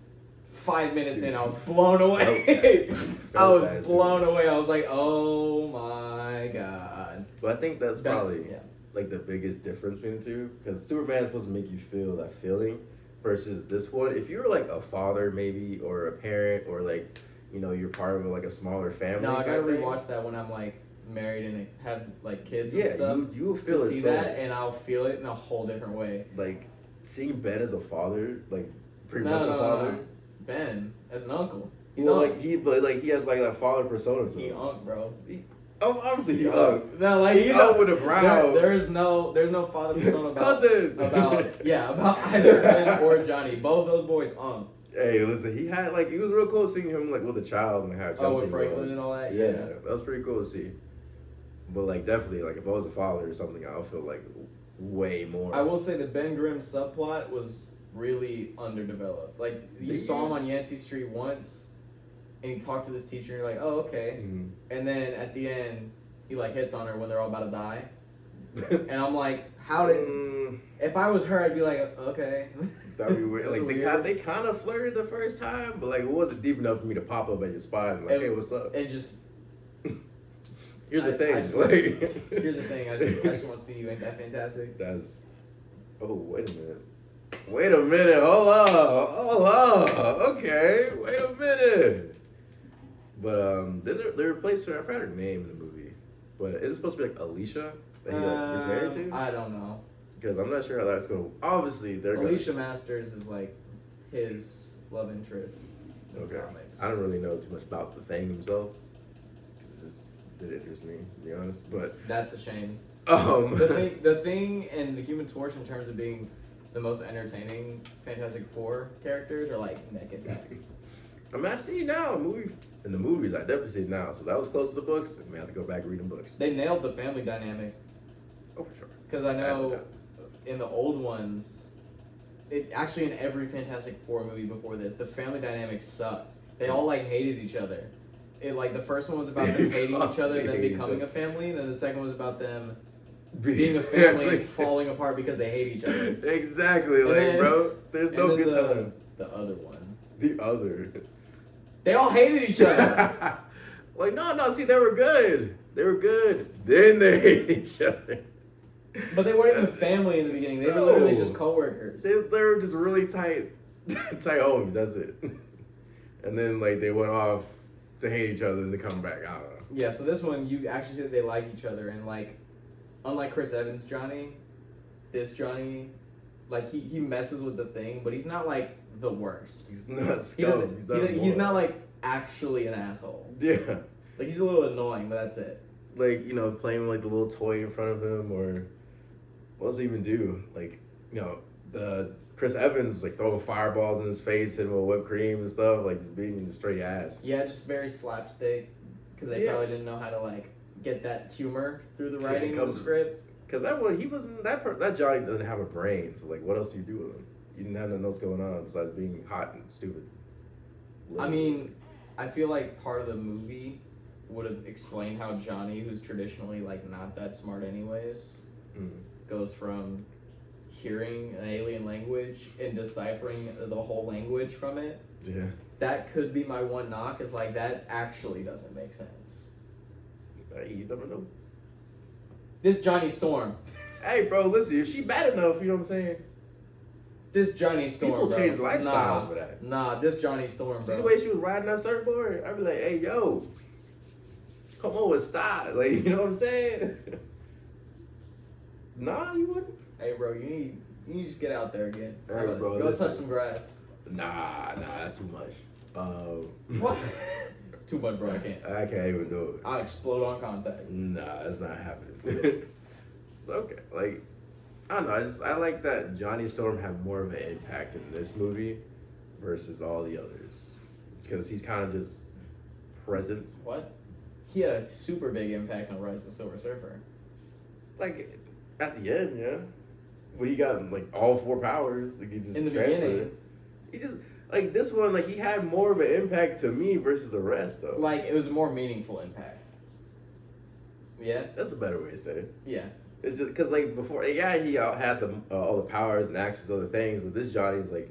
5 minutes in, I was blown away. I Felt was bad, blown too. away. I was like, oh my god. But I think that's probably Yeah. like the biggest difference between the two, because Superman is supposed to make you feel that feeling, versus this one. If you're like a father maybe or a parent or like you're part of like a smaller family. No, I gotta type thing, rewatch that when I'm like married and have like kids and Yeah, stuff. you will feel to it see so that, and I'll feel it in a whole different way. like seeing Ben as a father, like pretty much a father. No. Ben as an uncle. He's Well, unk. like he has like that father persona to He him. unk, bro. Obviously he unk. No, like He unk with a brow. There's no father persona about Cousin. about either Ben or Johnny. Both those boys unk. Hey, listen, he was real cool seeing him like with a child and how Oh, with jumping Franklin was. and all that. Yeah, that was pretty cool to see. But like definitely, like if I was a father or something, I would feel like way more. I will say the Ben Grimm subplot was really underdeveloped. Like you saw him on Yancey Street once, and he talked to this teacher, and you're like, oh okay. Mhm. And then at the end, he like hits on her when they're all about to die, and I'm like, how did? If I was her, I'd be like, okay. That'd be weird. That's Like weird. they kind of flirted the first time, but like it wasn't deep enough for me to pop up at your spot and like, hey, what's up? And just Here's the thing. here's the thing. I just want to see you. Ain't that fantastic? That's. Oh, wait a minute. Wait a minute. Hold on. Okay. Wait a minute. But they replaced her. I forgot her name in the movie. But is it supposed to be like Alicia that he is married to? I don't know. Because I'm not sure how that's going to. Obviously, they're going Alicia Masters is like his love interest in Okay. comics. I don't really know too much about the thing himself. 'Cause it just didn't interest me, to be honest. But That's a shame. the The thing, and the Human Torch in terms of being the most entertaining Fantastic Four characters are like neck and neck. I mean, I see it now. In the movies, I definitely see it now. So that was close to the books. I may have to go back and read the books. They nailed the family dynamic Oh, for sure. because I know in the old ones, it actually in every Fantastic Four movie before this, the family dynamic sucked. They all like hated each other. It like the first one was about them hating each other, then Constantly becoming hating a family. And then the second was about them being a family and falling apart because they hate each other. Exactly, And like, then- bro. There's And no then good times. the other one, The other. they all hated each other. Like, no, see, they were good. They were good. Then they hate each other. But they weren't even family in the beginning. They were No. literally just coworkers. They were just really tight homies. That's it. And then like they went off to hate each other and to come back. I don't know. Yeah, so this one you actually see that they like each other, and like, unlike Chris Evans' Johnny, this Johnny, like he messes with the Thing, but he's not like the worst. He's not He scum. doesn't. He's not like actually an asshole. Yeah. Like he's a little annoying, but that's it. Like, playing with like the little toy in front of him, or what does he even do? Like, Chris Evans like throwing fireballs in his face, hitting him with whipped cream and stuff, like just beating him straight ass. Yeah, just very slapstick, because they Yeah. probably didn't know how to like get that humor through the Yeah, writing of the comes- script. Cause he wasn't that Johnny doesn't have a brain, so like what else do you do with him? You didn't have nothing else going on besides being hot and stupid. I mean, I feel like part of the movie would have explained how Johnny, who's traditionally like not that smart anyways, goes from hearing an alien language and deciphering the whole language from it. Yeah. That could be my one knock, is like that actually doesn't make sense. You never know. This Johnny Storm. Hey, bro, listen, if she bad enough, you know what I'm saying? This Johnny Storm, People bro. change lifestyles nah, for that. Nah, this Johnny Storm, See bro. the way she was riding that surfboard? I'd be like, hey, yo, come on with style. Like, you know what I'm saying? Nah, you wouldn't? Hey, bro, you need to just get out there again. Hey, bro, Go listen. touch some grass. Nah, that's too much. What? It's too much, bro. I can't. I can't even do it. I'll explode on contact. Nah, that's not happening. Okay, like, I don't know. I like that Johnny Storm had more of an impact in this movie versus all the others, because he's kind of just present. What? He had a super big impact on Rise of the Silver Surfer. Like at the end, yeah, when he got like all 4 powers, like he just In the transferred beginning. it. He just Like this one, like he had more of an impact to me versus the rest, though. Like it was a more meaningful impact. Yeah. That's a better way to say it. Yeah. It's just because like before, yeah, he had all the powers and access to other things, but this Johnny's like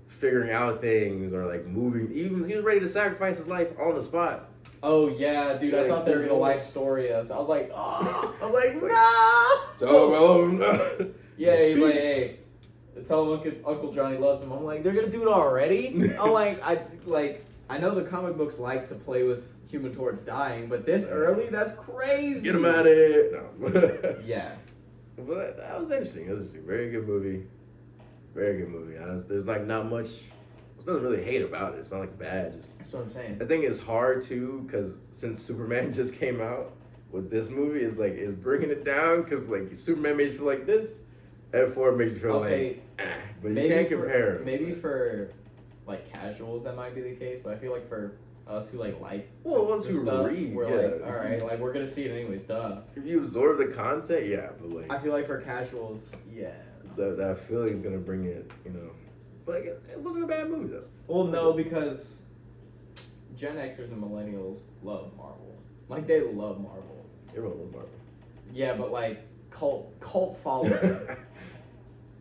figuring out things or like moving. Even he was ready to sacrifice his life on the spot. Oh yeah, dude. I Like, thought they were gonna you know, life story us. I was like, oh. I was like, It's like- no. So well, Yeah, he's like, hey, tell him Uncle Johnny loves him. I'm like, they're gonna do it already. I'm like, I know the comic books like to play with Human Torch dying, but this early, that's crazy. get him out of here. No. Yeah. But that was interesting. It was interesting. Very good movie. Very good movie. There's like not much. There's nothing really hate about it. It's not like bad. Just That's what I'm saying. I think it's hard too because since Superman just came out with this movie, is bringing it down because like Superman makes you feel like this, F4 makes you feel Okay, like, but you can't compare. 'em. Maybe for like casuals that might be the case, but I feel like for us who like Well, once the you stuff, read, we're yeah. like, all right, like we're gonna see it anyways, duh. If you absorb the concept, yeah, but like I feel like for casuals, yeah. that feeling's gonna bring it, But like, it wasn't a bad movie though. Well, no, because Gen Xers and Millennials love Marvel. Like they love Marvel. Everyone loves Marvel. Yeah, but like cult following.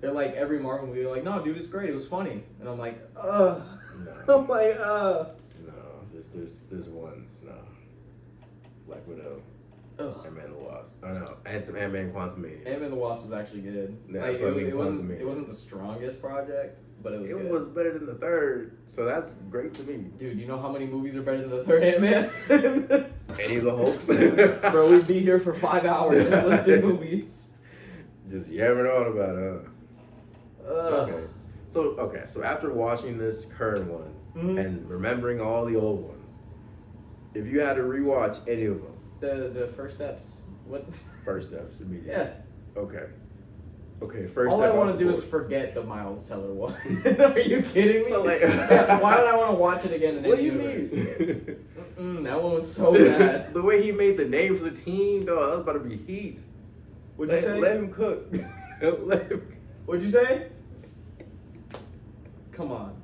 They're like every Marvel movie. They're like, no, dude, it's great. It was funny, and I'm like, ugh. No. I'm like, No, there's ones. No. Black Widow, ugh. Ant-Man and the Wasp. I know. Ant-Man Quantumania. Ant-Man and the Wasp was actually good. Yeah, Like, that's what I mean, it wasn't Quantumania. it wasn't the strongest project, but it was It good. was better than the third, so that's great to me. Dude, you know how many movies are better than the third Ant-Man? Any of the Hulks? Bro, we'd be here for 5 hours just listing movies. Just yammering on about it, huh? Ugh. Okay. So after watching this current one Mhm. and remembering all the old ones, if you had to rewatch any of them, The first steps. What? first steps immediately. Yeah. Okay. First. All I step want off to do is board. forget the Miles Teller one. Are you kidding me? So, like- Yeah, why did I want to watch it again in What do any you universe? mean? That one was so bad. The way he made the name for the team, dog, that was about to be heat. What'd you say? Let him cook. Let him. What'd you say? Come on.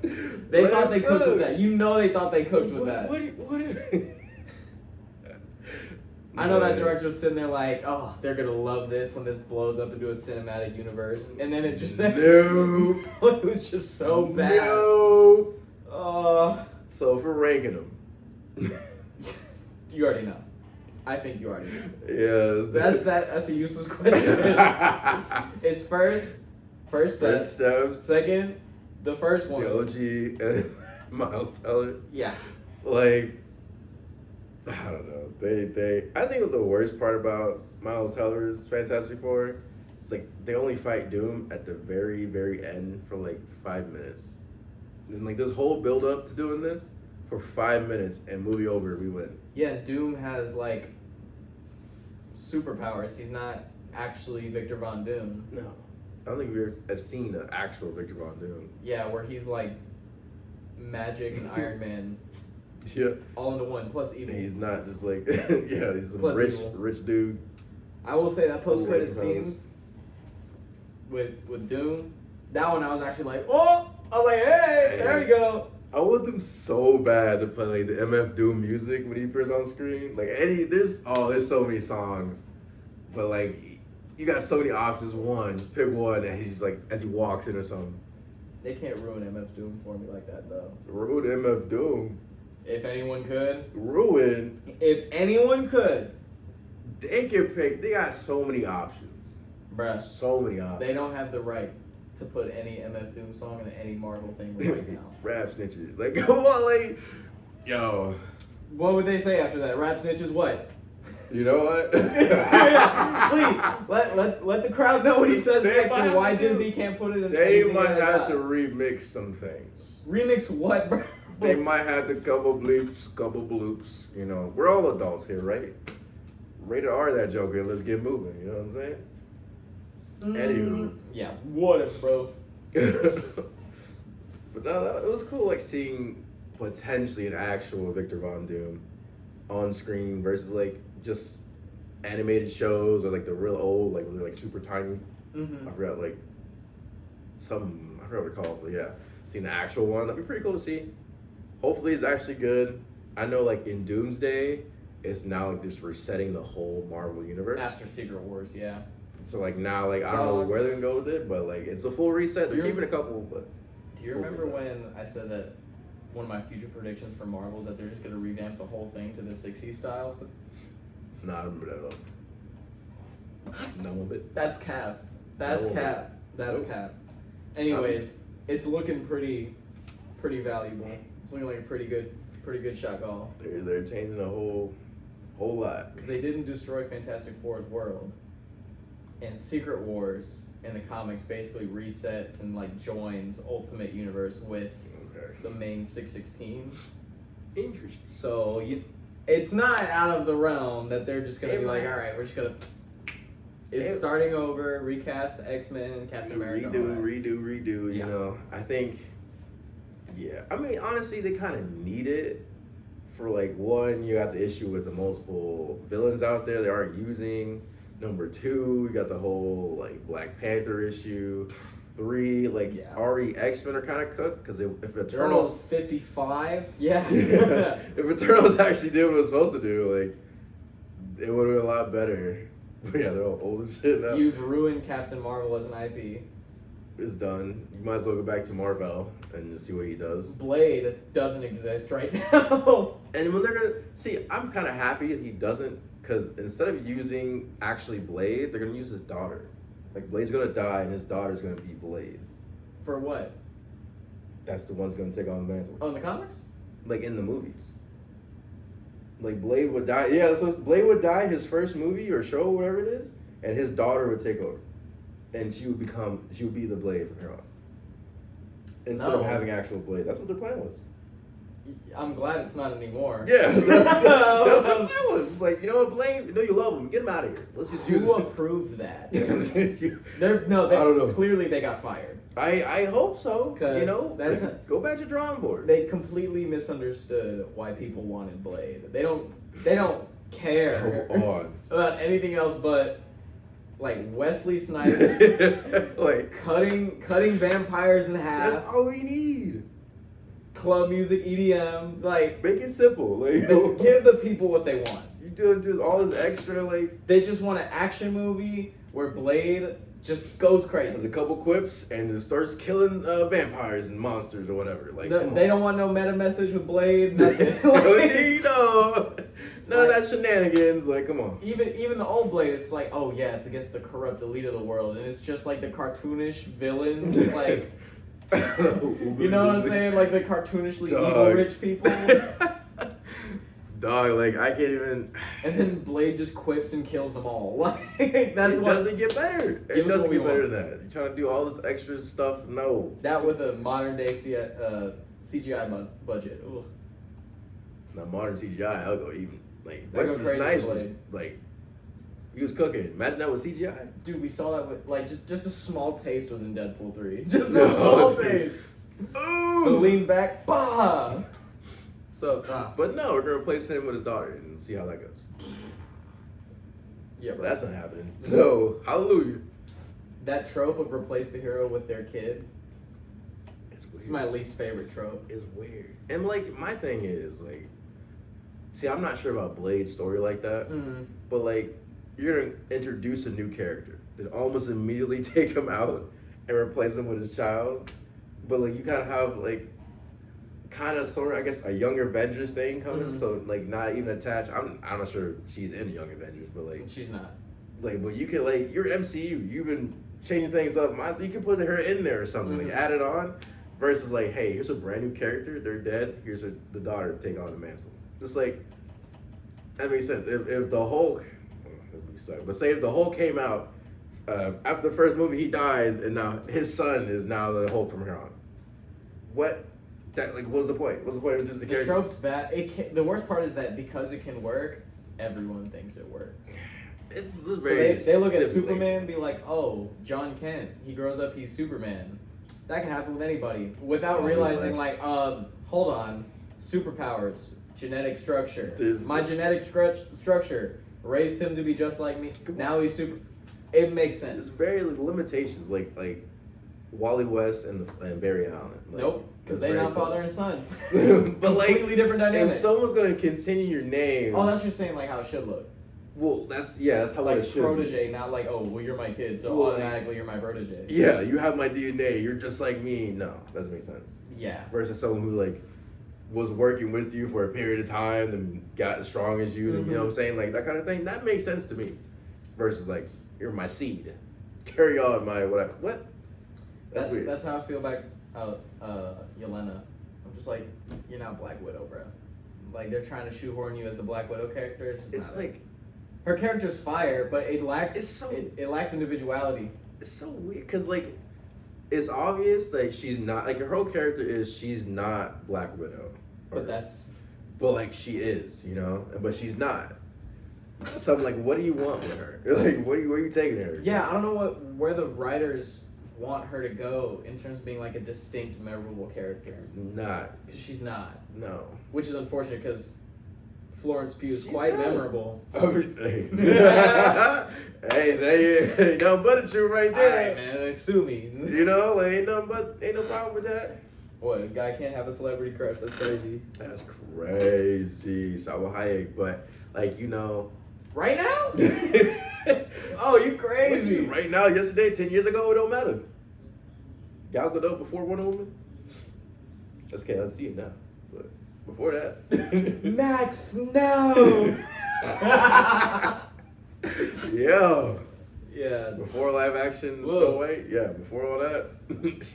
They Let thought him they cooked with cook. that. You know they thought they cooked with that. I know that director was sitting there like, oh, they're gonna love this when this blows up into a cinematic universe, and then it just No. it was just so bad. No. So if we're ranking them, You already know. I think you already know. yeah, That's a useless question. It's first First steps. second, the first one. The OG and Miles Teller. Yeah. Like, I don't know. I think the worst part about Miles Teller's Fantastic Four is like they only fight Doom at the very, very end for like 5 minutes. And like this whole build up to doing this for 5 minutes and movie over, we win. Yeah, Doom has like superpowers. He's not actually Victor Von Doom. No. I don't think we've ever seen the actual Victor Von Doom. Yeah, where he's like magic and Iron Man Yeah. all into one, plus evil. He's not just like yeah, he's a Plus rich evil. rich dude. I will say that post credit Ooh, scene with Doom, that one I was actually like, oh! I was like, hey, there we go. I want them so bad to play like the MF Doom music when he appears on screen. Like there's so many songs, but like you got so many options. One, just pick one, and he's like as he walks in or something. They can't ruin MF Doom for me like that though. Ruin MF Doom. If anyone could, Ruin. if anyone could, They can pick. They got so many options. bruh, So many options. they don't have the right to put any MF Doom song in any Marvel thing right now. Rap snitches. Like come on, like yo. What would they say after that? Rap snitches what? You know what? Please let the crowd know what he says They next might and why have to- Disney can't put it in. They anything might they have got. to remix some things. remix what, bro? They might have to couple bleeps, couple bloops. You know, we're all adults here, right? Rated R that Joker. Let's get moving. You know what I'm saying? Anywho. Yeah, whatever, bro. But no, it was cool, like seeing potentially an actual Victor Von Doom on screen versus like just animated shows or like the real old, like when they're like super tiny. Mm-hmm. I forgot what to call it, but yeah. seen the actual one. That'd be pretty cool to see. Hopefully, it's actually good. I know, like in Doomsday, it's now like just resetting the whole Marvel universe. After Secret Wars, yeah. So like now, like I don't know where they're gonna go with it, but like it's a full reset. They're keeping a couple, but. Do you remember when I said that one of my future predictions for Marvel is that they're just gonna revamp the whole thing to the '60s styles? Nah, I remember that at all. No one bit. That's cap. That's No. cap. That's Nope. cap. Anyways, it's looking pretty valuable. It's looking like a pretty good shot call. They're changing a whole lot. Because they didn't destroy Fantastic Four's world. And Secret Wars in the comics basically resets and like joins Ultimate Universe with Okay. the main 616. Interesting. So it's not out of the realm that they're just gonna It be like, might- all right, we're just gonna. It's It- starting over, recast X-Men, Captain America. all that. Redo. You Yeah. know, I think. Yeah, I mean, honestly, they kind of need it. For like one, you got the issue with the multiple villains out there they aren't using. Number two, you got the whole like Black Panther issue. 3, like Yeah. already X-Men are kind of cooked because if Eternals Eternals 55. Yeah. if Eternals actually did what it was supposed to do, like it would have been a lot better. But yeah, they're all old as shit now. You've ruined Captain Marvel as an IP. It's done. You might as well go back to Marvel and just see what he does. Blade doesn't exist right now. And when they're gonna see, I'm kind of happy that he doesn't, because instead of using actually Blade, they're gonna use his daughter. Like Blade's gonna die, and his daughter's gonna be Blade. For what? That's the one's gonna take on the mantle. Oh, in the comics? Like in the movies. Like Blade would die. Yeah, so Blade would die in his first movie or show, whatever it is, and his daughter would take over, and she would be the Blade from here on. Instead of No. having actual Blade, that's what their plan was. I'm glad it's not anymore. Yeah, that's what the plan was. It's like, you know what, Blade? You know you love him. Get him out of here. Let's just use Who him. approved that? I They don't know. Clearly they got fired. I hope so. 'Cause You know, that's go back to drawing board. They completely misunderstood why people wanted Blade. They don't care Come on. about anything else but like Wesley Snipes Like cutting vampires in half, that's all we need. club music, EDM, like Make it simple. Like give the people what they want. you do all this extra like. They just want an action movie where Blade just goes Has crazy. a couple quips and just starts killing vampires and monsters or whatever. Like They don't want no meta message with Blade. Nothing. you know, none of that shenanigans. Like, come on. Even the old Blade, it's like, oh yeah, it's against the corrupt elite of the world, and it's just like the cartoonish villains, like you know what I'm saying, like the cartoonishly evil Dog. rich people, Dog, like I can't even. and then Blade just quips and kills them all. Like that's It what doesn't get better. It Give us what doesn't we get better want. than that. You're trying to do all this extra stuff. No. that with a modern day CGI budget. Ugh. Now modern CGI, I'll go even. Like They go Wesley crazy Snipes with was Blade. like, he was cooking. Imagine that with CGI. Dude, we saw that with like just a small taste was in Deadpool 3. Just No, a small dude. taste. The Ooh. lean back, bah. So But no, we're gonna replace him with his daughter and see how that goes. yeah, But bro. that's not happening. So hallelujah. That trope of replace the hero with their kid. It's It's weird. my least favorite trope. It's weird. And like my thing is like, see, I'm not sure about Blade's story like that. Mm. But like, you're gonna introduce a new character, then almost immediately take him out and replace him with his child. But like, you kind of have like, kind of sort of, I guess, a Young Avengers thing coming. Mhm. So like, not even attached. I'm not sure if she's in Young Avengers, but like, She's not. but you can like, you're MCU. You've been changing things up. You can put her in there or something. Mhm. Like, add it on. Versus like, hey, here's a brand new character. They're dead. Here's the daughter to take on the mantle. Just like, that makes sense. If the Hulk, but say if the Hulk came out after the first movie, he dies, and now his son is now the Hulk from here on. What? That like, what's the point? What's the point of just the The character? trope's bad. The worst part is that because it can work, everyone thinks it works. It's So very. they look at stipulation. Superman and be like, oh, John Kent, he grows up, he's Superman. That can happen with anybody. Without Oh, realizing, nice. like, hold on, superpowers, genetic structure. This- My genetic structure raised him to be just like me. Now he's super. It makes There's sense. very limitations. Like Wally West and Barry Allen. Like, Nope, because that's they're very not father close. and son. But like, Completely different dynamic. if someone's gonna continue your name, Oh, that's just saying like how it should look. well, that's how Like it should. protege, not like, oh, well, you're my kid, so Well, automatically you're my protege. Yeah, you have my DNA. You're just like me. No, doesn't make sense. Yeah. Versus someone who like was working with you for a period of time and got as strong as you. And, you know what I'm saying? Like that kind of thing. That makes sense to me. Versus like you're my seed. Carry on my what? Weird. That's how I feel about Yelena. I'm just like, you're not Black Widow, bro. Like they're trying to shoehorn you as the Black Widow character. It's not like her character's fire, but it lacks it lacks individuality. it's so weird because like it's obvious like she's not like her whole character is she's not Black Widow. But that's But like she is, you know, but she's not. So I'm like, what do you want with her? Like, where are you taking her? yeah. I don't know where the writers want her to go in terms of being like a distinct, memorable character. It's not. Because she's not, No. which is unfortunate because Florence Pugh is She's quite not. memorable. I mean, hey, they ain't nothing but the truth right All there. right, man. Sue me. You know, like, ain't no problem with that. What, a guy can't have a celebrity crush? That's crazy. That's crazy, Salma Hayek. But like, you know, Right now? Oh, you crazy. right now, yesterday, 10 years ago, it don't matter. Gal Gadot before Wonder Woman. That's okay. I see it now, but before that, Max, no. yeah. Yeah. Before live action Whoa. Snow White, yeah. Before all that.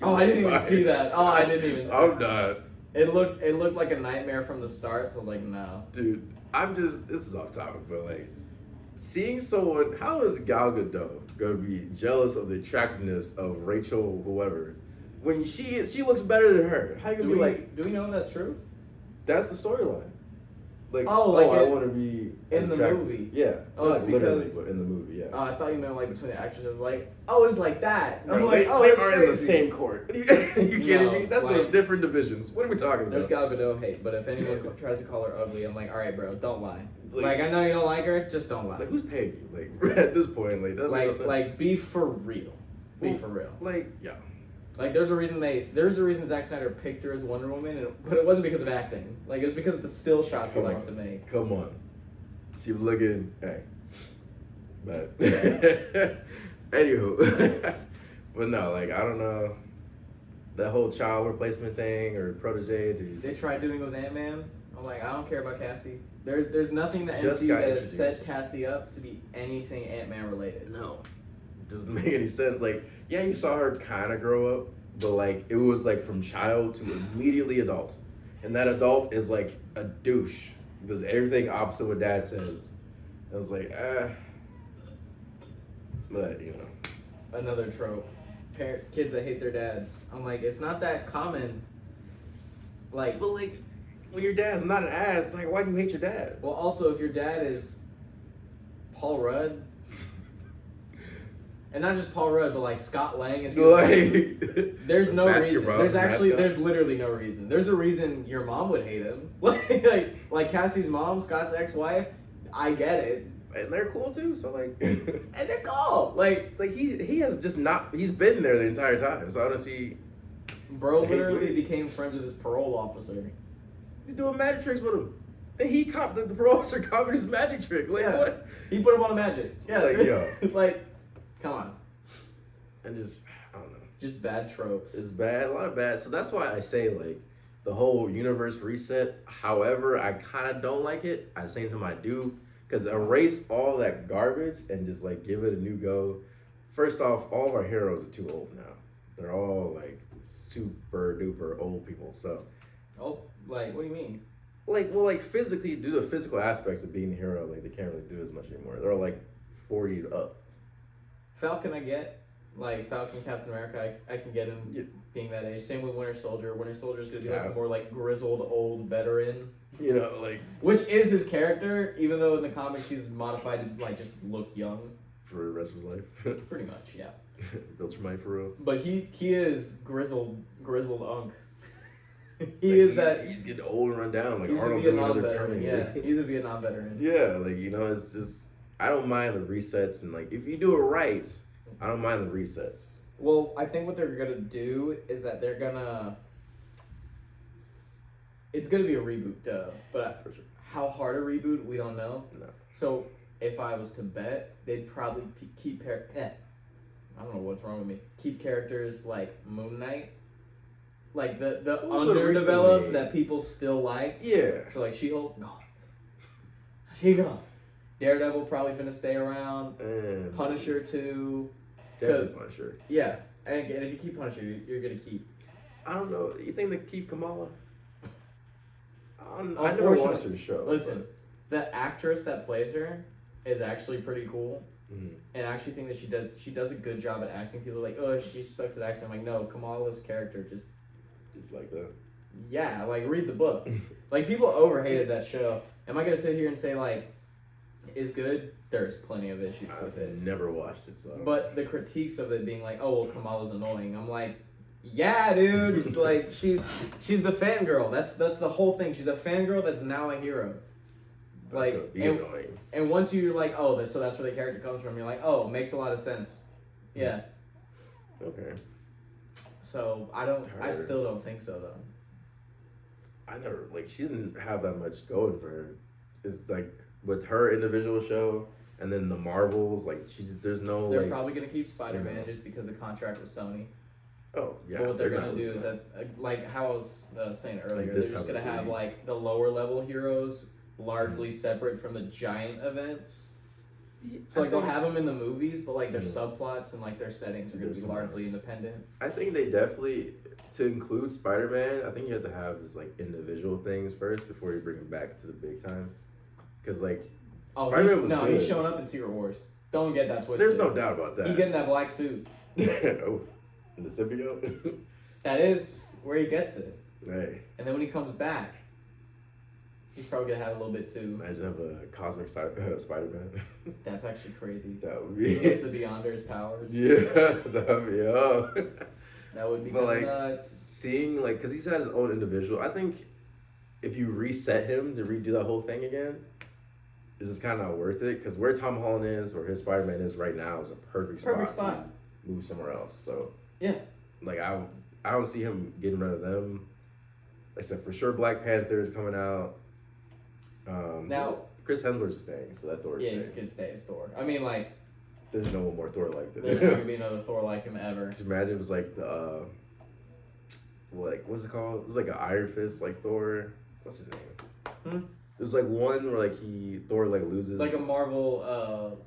Oh, I didn't even see that. Oh, I didn't even. I'm not, It looked like a nightmare from the start. So I was like, no. dude. This is off topic, but like, seeing someone, how is Gal Gadot gonna be jealous of the attractiveness of Rachel, whoever, when she looks better than her? How you gonna be like, do we know if that's true? that's the storyline? Like, Oh, like I in- want to be in the attractive. movie. Yeah. Oh, Not it's literally, because- but in the movie, yeah. Oh, I thought you meant like between the actresses. Like, oh, it's like that. I'm Bro, like, they, oh, they that's are crazy. in the same court. Are you kidding No, me? That's like- different divisions. What are we talking about? There's Gal Gadot hate, but if anyone tries to call her ugly, I'm like, all right, bro, don't lie. Like- Like, I know you don't like her, just don't lie. Like, who's paying you? Like, at this point, like, that makes no sense. Like, be for real. Be Well, for real. Like, yeah. Like, there's a reason Zack Snyder picked her as Wonder Woman, but it wasn't because of acting. Like, it was because of the still shots he Come likes on. to make. Come on. She was looking, hey. But, anywho. But no, like, I don't know. That whole child replacement thing or protege, dude. They tried doing it with Ant-Man. I'm like, I don't care about Cassie. There's nothing in the Just MCU got that has set introduced. Cassie up to be anything Ant-Man related. No. Doesn't make any sense. Like, yeah, you saw her kind of grow up, but like, it was like from child to immediately adult. And that adult is like a douche. Does everything opposite what dad says. I was like, but you know. Another trope. Kids that hate their dads. I'm like, it's not that common. Like, But like, when your dad's not an ass, like, why do you hate your dad? well, also, if your dad is Paul Rudd, and not just Paul Rudd, but like Scott Lang is Like, there's no reason. Basketball There's mascot. literally no reason. There's a reason your mom would hate him. Like Cassie's mom, Scott's ex-wife. I get it, And they're cool too, so like, and they're cool. Like, he has just not, he's been there the entire time, so I don't see, bro, Hates literally me. became friends with his parole officer. he's doing magic tricks with him. And he the pro officer copied his magic trick. Like, Yeah. what? He put him on the magic. Yeah, Like, yo. like, come on, And just, I don't know. just bad tropes. It's bad, a lot of bad. So that's why I say, like, the whole universe reset. However, I kind of don't like it. At the same time, I do. Because erase all that garbage and just, like, give it a new go. First off, all of our heroes are too old now. They're all, like, super duper old people. So, Oh, like, what do you mean? like physically, due to the physical aspects of being a hero, like, they can't really do as much anymore. They're all, like, 40 up. Falcon, I get. Like, Falcon, Captain America, I can get him Yeah. being that age. Same with Winter Soldier. Winter Soldier's gonna be like Yeah. a more like grizzled old veteran, You know, like, which is his character. Even though in the comics he's modified to like just look young, for the rest of his life. pretty much, yeah. Built your money for real. But he is grizzled unk. Like, he's getting old and run down. Like he's the Arnold doing Vietnam another veteran. turn. Yeah, he's a Vietnam veteran. Yeah, like, you know, it's just, I don't mind the resets, and like, if you do it right, I don't mind the resets. Well, I think what they're gonna do is that they're gonna. It's gonna be a reboot, duh. But For sure. how hard a reboot, we don't know. No. So if I was to bet, they'd probably keep I don't know what's wrong with me. Keep characters like Moon Knight, like the What was the underdeveloped recent that people still liked. Yeah. So like She-Hulk, gone. She-Hulk. Daredevil probably finna stay around. And Punisher too. definitely 'cause- Punisher. Yeah, and if you keep Punisher, you're gonna keep. I don't know. You think they keep Kamala? I never Unfortunately- watched her show. Listen, the actress that plays her is actually pretty cool. Mm. And I actually think that she does a good job at acting. People are like, oh, she sucks at acting. I'm like, no, Kamala's character just, It's like that. yeah, like, read the book. Like, people overhated that show. Am I going to sit here and say, like, is good? There's plenty of issues with I've it. never watched it, so. But the critiques of it being like, oh, well, Kamala's annoying. I'm like, yeah, dude. Like, she's the fangirl. That's the whole thing. She's a fangirl that's now a hero. That's Like, gonna be annoying. And once you're like, oh, so that's where the character comes from, you're like, oh, makes a lot of sense. Yeah. Okay. So I Her. still don't think so though. I never she didn't have that much going for her. It's like with her individual show and then the Marvels, like there's no They're like. probably gonna keep Spider-Man you know. just because the contract with Sony. Oh yeah. But what they're not gonna do is losing that, like how I was saying earlier, Like they're this just type gonna of have movie. like the lower level heroes largely separate from the giant events. So like they'll have them in the movies, but like their subplots and like their settings are gonna be There's largely something else. independent. I think they definitely to include Spider-Man. I think you have to have his like individual things first before you bring him back to the big time. Because like Oh, Spider-Man was he's good. showing up in Secret Wars. Don't get that twisted. There's no doubt about that. He getting that black suit. Oh, the symbiote. That is where he gets it. Hey, And then when he comes back, he's probably gonna have a little bit too. imagine have a cosmic Spider-Man. That's actually crazy. That would He be. gets the Beyonders powers. Yeah, that'd be That would be But, kind of like, nuts. seeing like because he's had his own individual. I think if you reset him to redo that whole thing again, it's just kind of not worth it. Because where Tom Holland is or his Spider-Man is right now is a perfect Perfect spot. spot. To move somewhere else. So Yeah. like I don't see him getting rid of them. Except for sure, Black Panther is coming out. Now- Chris Hemsworth's staying, so that Thor Yeah, is he's staying. gonna stay his Thor. I mean, like, There's no one more Thor like this. there's not gonna be another Thor like him ever. Just imagine it was like the what's it called? It was like an Iron Fist like Thor. What's his name? It was like one where like Thor like loses Like a Marvel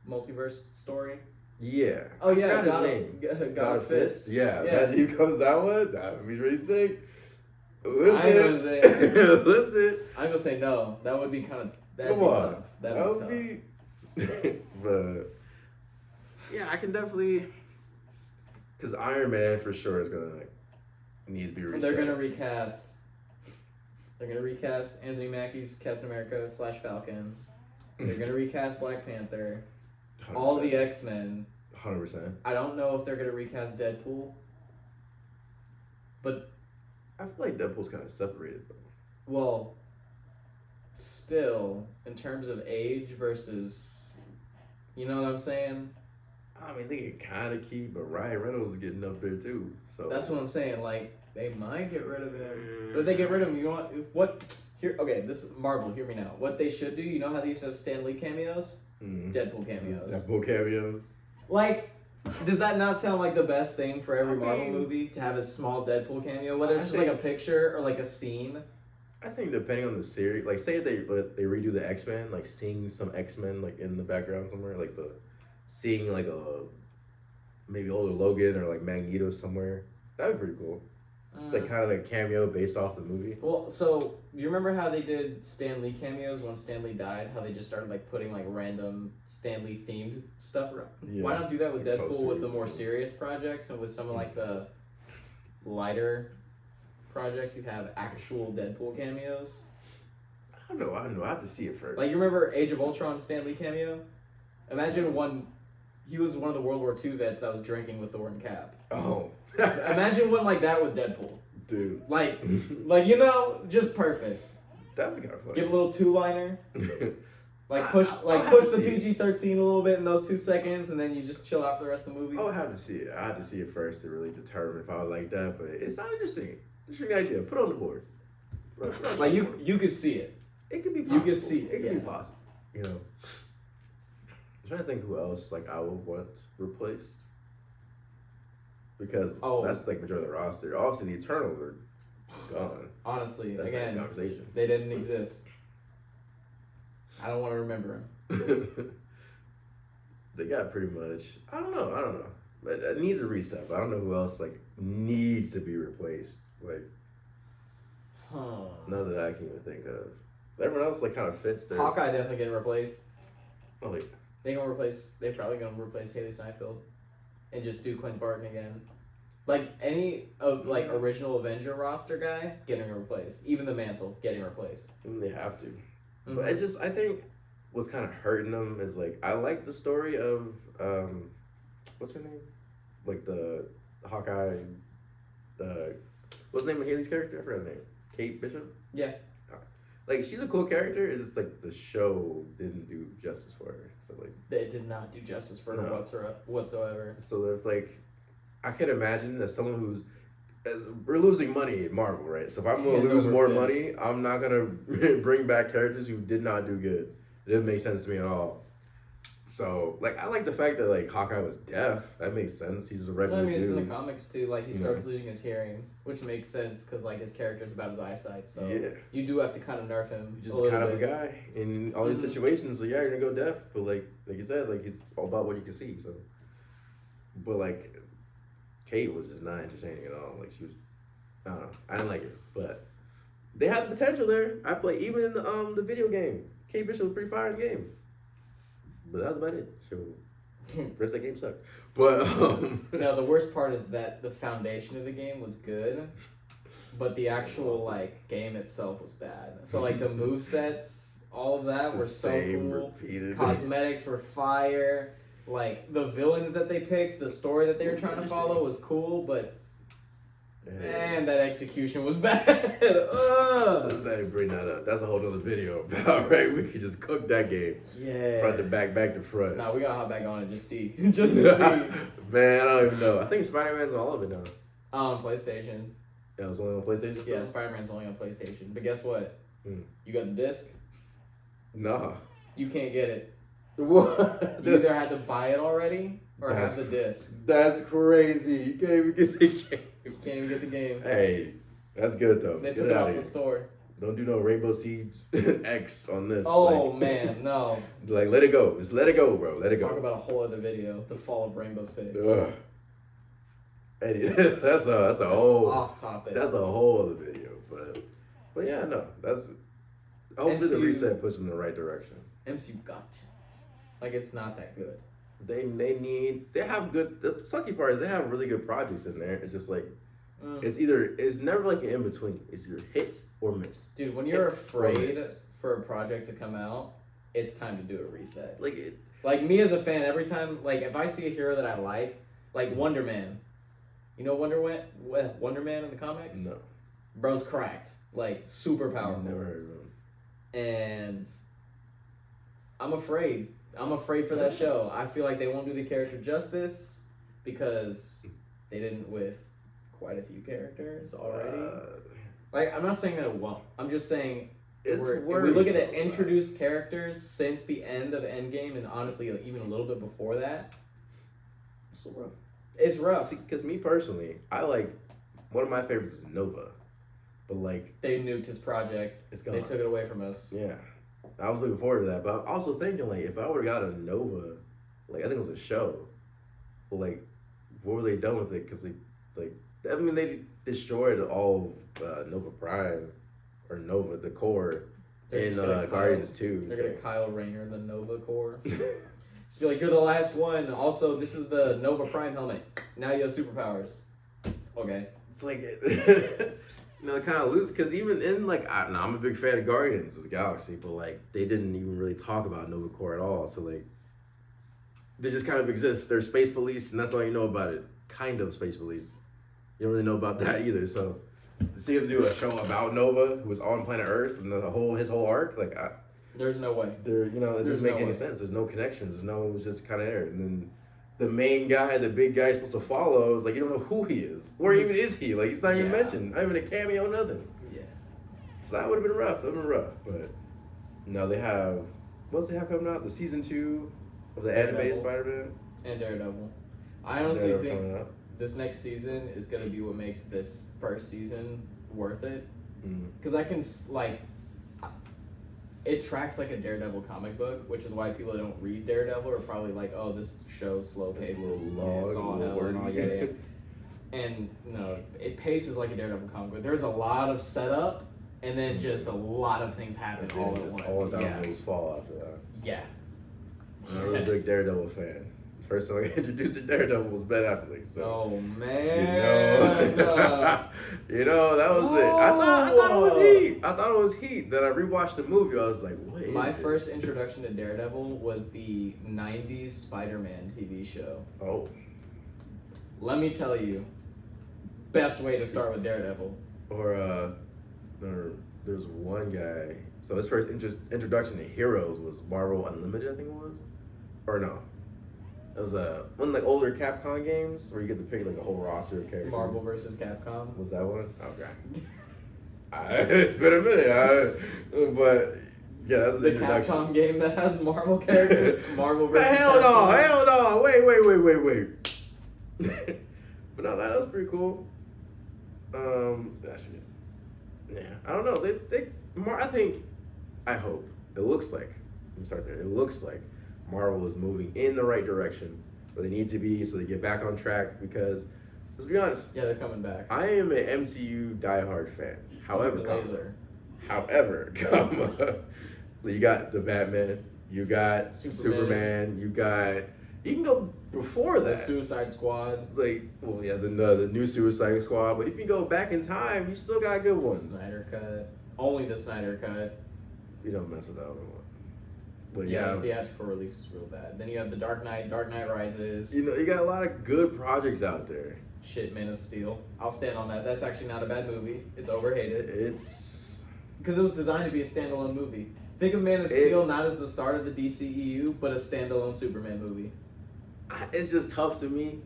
multiverse story. yeah. Oh yeah, I forgot his name. God of Fist. Yeah, imagine he comes that one. That would be really sick. Listen, I know that. listen. I'm gonna say no. That would be kind of. Come on, Tough. that That'd would be tough. be. But yeah, I can definitely. Because Iron Man for sure is gonna needs to be reset. They're gonna recast. They're gonna recast Anthony Mackie's Captain America / Falcon. They're gonna recast Black Panther. All the X-Men. 100%. I don't know if they're gonna recast Deadpool. But I feel like Deadpool's kind of separated though. well, still in terms of age versus, you know what I'm saying? I mean, they can kind of keep, but Ryan Reynolds is getting up there too. So That's what I'm saying. Like they might get rid of him, but if they get rid of him, you want what? Here, okay, this is Marvel. Hear me now. What they should do, you know how they used to have Stan Lee cameos, Deadpool cameos. Deadpool cameos. Like, does that not sound like the best thing for every I Marvel mean- movie to have a small Deadpool cameo, whether it's I just like a think- picture or like a scene? I think depending on the series, like say they redo the X-Men, like seeing some X-Men like in the background somewhere, like seeing like a maybe older Logan or like Magneto somewhere. That'd be pretty cool. Like kind of like cameo based off the movie. Well, so you remember how they did Stan Lee cameos when Stan Lee died? How they just started like putting like random Stan Lee themed stuff around. Yeah. Why not do that with Like Deadpool with the posters. more serious projects and with some of like the lighter projects? You have actual Deadpool cameos. I don't know. I have to see it first. Like you remember Age of Ultron Stan Lee cameo? Imagine one. He was one of the World War II vets that was drinking with Thor and Cap. Oh. Imagine one like that with Deadpool. Dude. Like you know, just perfect. That'd be kind of funny. Give a little two-liner. push have the to see it. PG-13 a little bit in those 2 seconds, and then you just chill out for the rest of the movie. I would have to see it. I had to see it first to really determine if I would like that. But it's not interesting. Interesting idea. Put it on the board. Put it on Like the board. you could see it. It could be you possible. could see it, It could be yeah. possible. You know. I'm trying to think who else like I would want replaced. Because that's like majority of the roster. Obviously, the Eternals are gone. Honestly, That's again, like a conversation. they didn't exist. I don't want to remember them. They got pretty much. I don't know. But it needs a reset. But I don't know who else like needs to be replaced. Like none that I can even think of. Everyone else like kind of fits their. Hawkeye definitely getting replaced. Oh, like, They're probably gonna replace Haley Steinfeld, and just do Clint Barton again. Like any of like original Avenger roster guy getting replaced. Even the Mantle getting replaced. they have to. Mm-hmm. But I think what's kind of hurting them is like I like the story of what's her name, like the Hawkeye, what's the name of Haley's character? I forgot her name. Kate Bishop. Yeah. Like she's a cool character. It's just like the show didn't do justice for her. So like They did not do justice for her whatsoever. so they're like, I can imagine that someone who's as we're losing money at Marvel, right? So if I'm gonna lose more money, I'm not gonna bring back characters who did not do good. It doesn't make sense to me at all. So like I like the fact that like Hawkeye was deaf. That makes sense. He's a regular I mean, it's in dude. the comics too. Like he starts losing his hearing, which makes sense because like his character's about his eyesight. So you do have to kind of nerf him. He's just kind of a guy in all these situations. So yeah, you're gonna go deaf, but like you said, like he's all about what you can see. So, but like Kate was just not entertaining at all. Like she was, I don't know. I didn't like it, but they had potential there. I played even in the video game. Kate Bishop was pretty fire in the game, but that was about it. So, the rest of the game sucked. But no, the worst part is that the foundation of the game was good, but the actual like game itself was bad. So like the movesets, all of that were so cool. Repeated. Cosmetics were fire. Like the villains that they picked, the story that they were trying to follow was cool, but man, that execution was bad. Let's not bring that up. That's a whole nother video about, right? We could just cook that game. Yeah. Front to back, back to front. Nah, we gotta hop back on and just see. Just to see. Man, I don't even know. I think Spider-Man's on all of it now. On PlayStation. Yeah, it was only on PlayStation? Yeah, Spider-Man's only on PlayStation. But guess what? You got the disc? Nah. You can't get it. What? You either had to buy it already or have the disc. That's crazy. You can't even get the game. You can't even get the game. Hey, that's good though. They took it off the store. Don't do no Rainbow Siege X on this. Oh man, no. Like let it go. Just let it go, bro. Let it go. Talk about a whole other video. The fall of Rainbow Six. Ugh. Hey, that's a whole off topic. That's a whole other video. But yeah, no. That's hopefully the reset puts them in the right direction. MCU got you. Like it's not that good. They have good. The sucky part is they have really good projects in there. It's just like it's never like an in between. It's either hit or miss. Dude, when you're afraid for a project to come out, it's time to do a reset. Like me as a fan, every time like if I see a hero that I like Wonder Man. You know Wonder Man in the comics? No. Bro's cracked. Like super powerful. Never heard of him. And I'm afraid. I'm afraid for that show. I feel like they won't do the character justice because they didn't with quite a few characters already. Like, I'm not saying that it won't. I'm just saying if we look at the introduced characters since the end of Endgame and honestly even a little bit before that, it's so rough. It's rough. Because me personally, I like one of my favorites is Nova, but like they nuked his project. It's gone. They took it away from us. Yeah. I was looking forward to that, but I'm also thinking like if I would have got a Nova, like I think it was a show, but like what were they done with it? Because I mean they destroyed all of Nova Prime or Nova the core in Guardians 2. They're gonna Kyle Rayner the Nova core. Just be like, you're the last one. Also, this is the Nova Prime helmet. Now you have superpowers. Okay. It's like kind of lose because even in I'm a big fan of Guardians of the Galaxy, but like they didn't even really talk about Nova Corps at all. So like they just kind of exist. They're space police, and that's all you know about it. Kind of space police. You don't really know about that either. So to see him do a show about Nova, who was on planet Earth, and his whole arc, like There's no way. There, it There's doesn't make no any way. sense. There's no connections. There's no, it's just kind of there. And then the main guy, the big guy, you're supposed to follow is like you don't know who he is. Where even is he? Like he's not even Yeah. mentioned. Not even a cameo, nothing. Yeah. So that would have been rough. That would have been rough. But no, they have. What else they have coming out? The season 2 of the animated Daredevil. Spider-Man. And Daredevil. I honestly Daredevil think coming out. this next season is gonna be what makes this first season worth it. Mm. Because I can it tracks like a Daredevil comic book, which is why people that don't read Daredevil are probably like, oh, this show's slow paced. It's a little It's long, all a little hell and all, wordy. yeah. And no, it paces like a Daredevil comic book. There's a lot of setup, and then just a lot of things happen And all then at just once. all Yeah, dominoes fall after that. yeah. I'm a really big Daredevil fan. First time I got introduced to Daredevil was Ben Affleck. So Oh you man. know, that was it. I thought it was Heat. I thought it was Heat. Then I rewatched the movie. I was like, what is My this? first introduction to Daredevil was the '90s Spider-Man TV show. Oh, Let me tell you, best way to start with Daredevil. or there's one guy. So his first introduction to heroes was Marvel Unlimited, I think it was, or no. It was one of the older Capcom games where you get to pick like a whole roster of characters. Marvel vs. Capcom. Was that one? Okay. It's been a minute. But yeah, that's the The introduction. Capcom game that has Marvel characters. Marvel vs. But hell Capcom. no, wait. But no, that was pretty cool. That's it. Yeah, I don't know. I hope it looks like. Let me start there. It looks like Marvel is moving in the right direction where they need to be, so they get back on track. Because let's be honest, Yeah, they're coming back. I am an MCU diehard fan. However, He's like the laser. you got the Batman, you got Superman, you can go before The that. Suicide Squad. The new Suicide Squad. But if you go back in time, you still got good ones. Snyder Cut. Only the Snyder Cut. You don't mess with that other one. But Yeah, the theatrical release was real bad. Then you have the Dark Knight Rises. you got a lot of good projects out there. Shit, Man of Steel. I'll stand on that. That's actually not a bad movie. It's overhated. It's Because it was designed to be a standalone movie. Think of Man of Steel It's- not as the start of the DCEU, but a standalone Superman movie. it's just tough to me.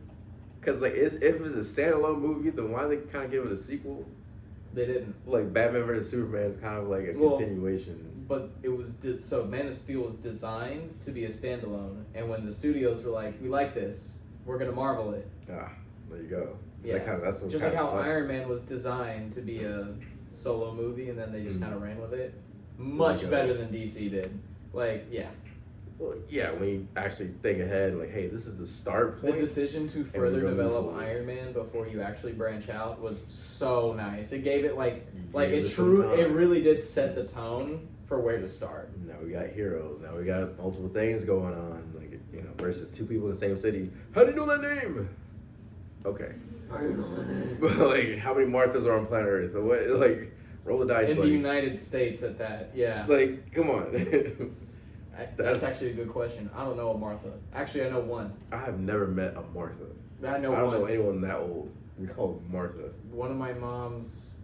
Because if it's a standalone movie, then why they kind of give it a sequel? They didn't. Like Batman vs Superman is kind of like a Well, continuation. But it was so Man of Steel was designed to be a standalone, and when the studios were like, "We like this, we're gonna Marvel it." Ah, there you go. Yeah, That's what just like kinda how sucks. Iron Man was designed to be a solo movie, and then they just Mhm. kind of ran with it. Much go. better than DC did. Like, yeah, Well, yeah, when you actually think ahead, like, hey, this is the start the point. decision to we're further gonna move develop forward. Iron Man before you actually branch out was so nice. It gave it like Gave it it some time. it really did set the tone for where to start. Now we got heroes. Now we got multiple things going on. Like, versus two people in the same city. How do you know that name? Okay. How do you know that name? But like, how many Marthas are on planet Earth? What, like, roll the dice. In like, the United States at that, yeah. like, come on. That's that's- actually a good question. I don't know a Martha. Actually, I know one. I have never met a Martha. I know I don't one. know anyone that old. We call them Martha. One of my mom's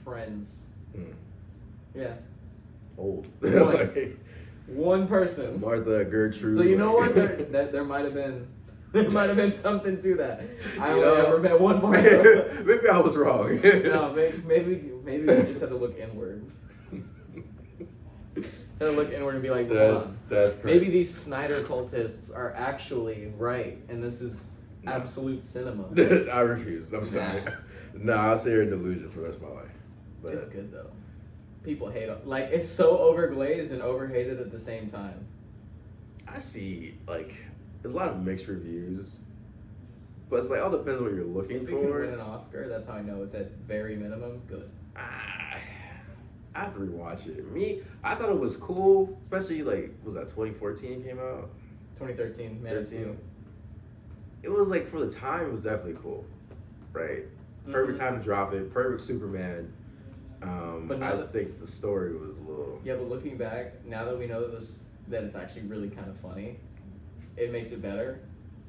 friends. Hmm. Yeah. Old. One. Like, One person. Martha, Gertrude. So you know what? like- There might have been something to that. I You only know? ever met one Martha. Maybe I was wrong. No, maybe we just had to look inward. Had to look inward and be like, hold on. That's correct. Maybe these Snyder cultists are actually right, and this is absolute cinema. I refuse. I'm sorry. No, I'll say you're in delusion for the rest of my life. But It's good though. People hate it. Like, it's so overglazed and overhated at the same time. I see, like, there's a lot of mixed reviews. But it's like, all depends what you're looking If it can for. win an Oscar, that's how I know it's at very minimum good. I have to rewatch it. I thought it was cool, especially, like, was that 2014 it came out? 2013, Man of 13. Steel. It was, like, for the time, it was definitely cool. Right? Perfect time to drop it. Perfect Superman. But now I that- think the story was a little... Yeah, but looking back, now that we know that it's actually really kind of funny, it makes it better.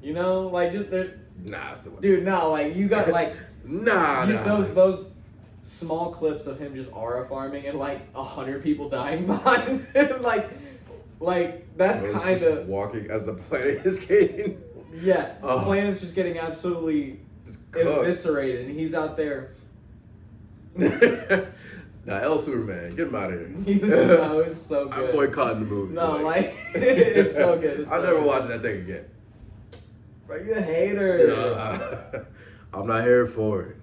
You know, like just there, Nah, it's the one. dude. No, like you got like Nah. those small clips of him just aura farming and like 100 people dying behind him. Like that's Bro, it's kind just of walking as the planet is getting yeah. The Oh. planet's just getting absolutely just cooked. eviscerated, and he's out there. Now, El Superman, get him out of here. He was, no, it was so I'm good. boycotting the movie. No, like it's so good. It's I'm so never good. watching that thing again. Bro, you a hater. I'm not here for it.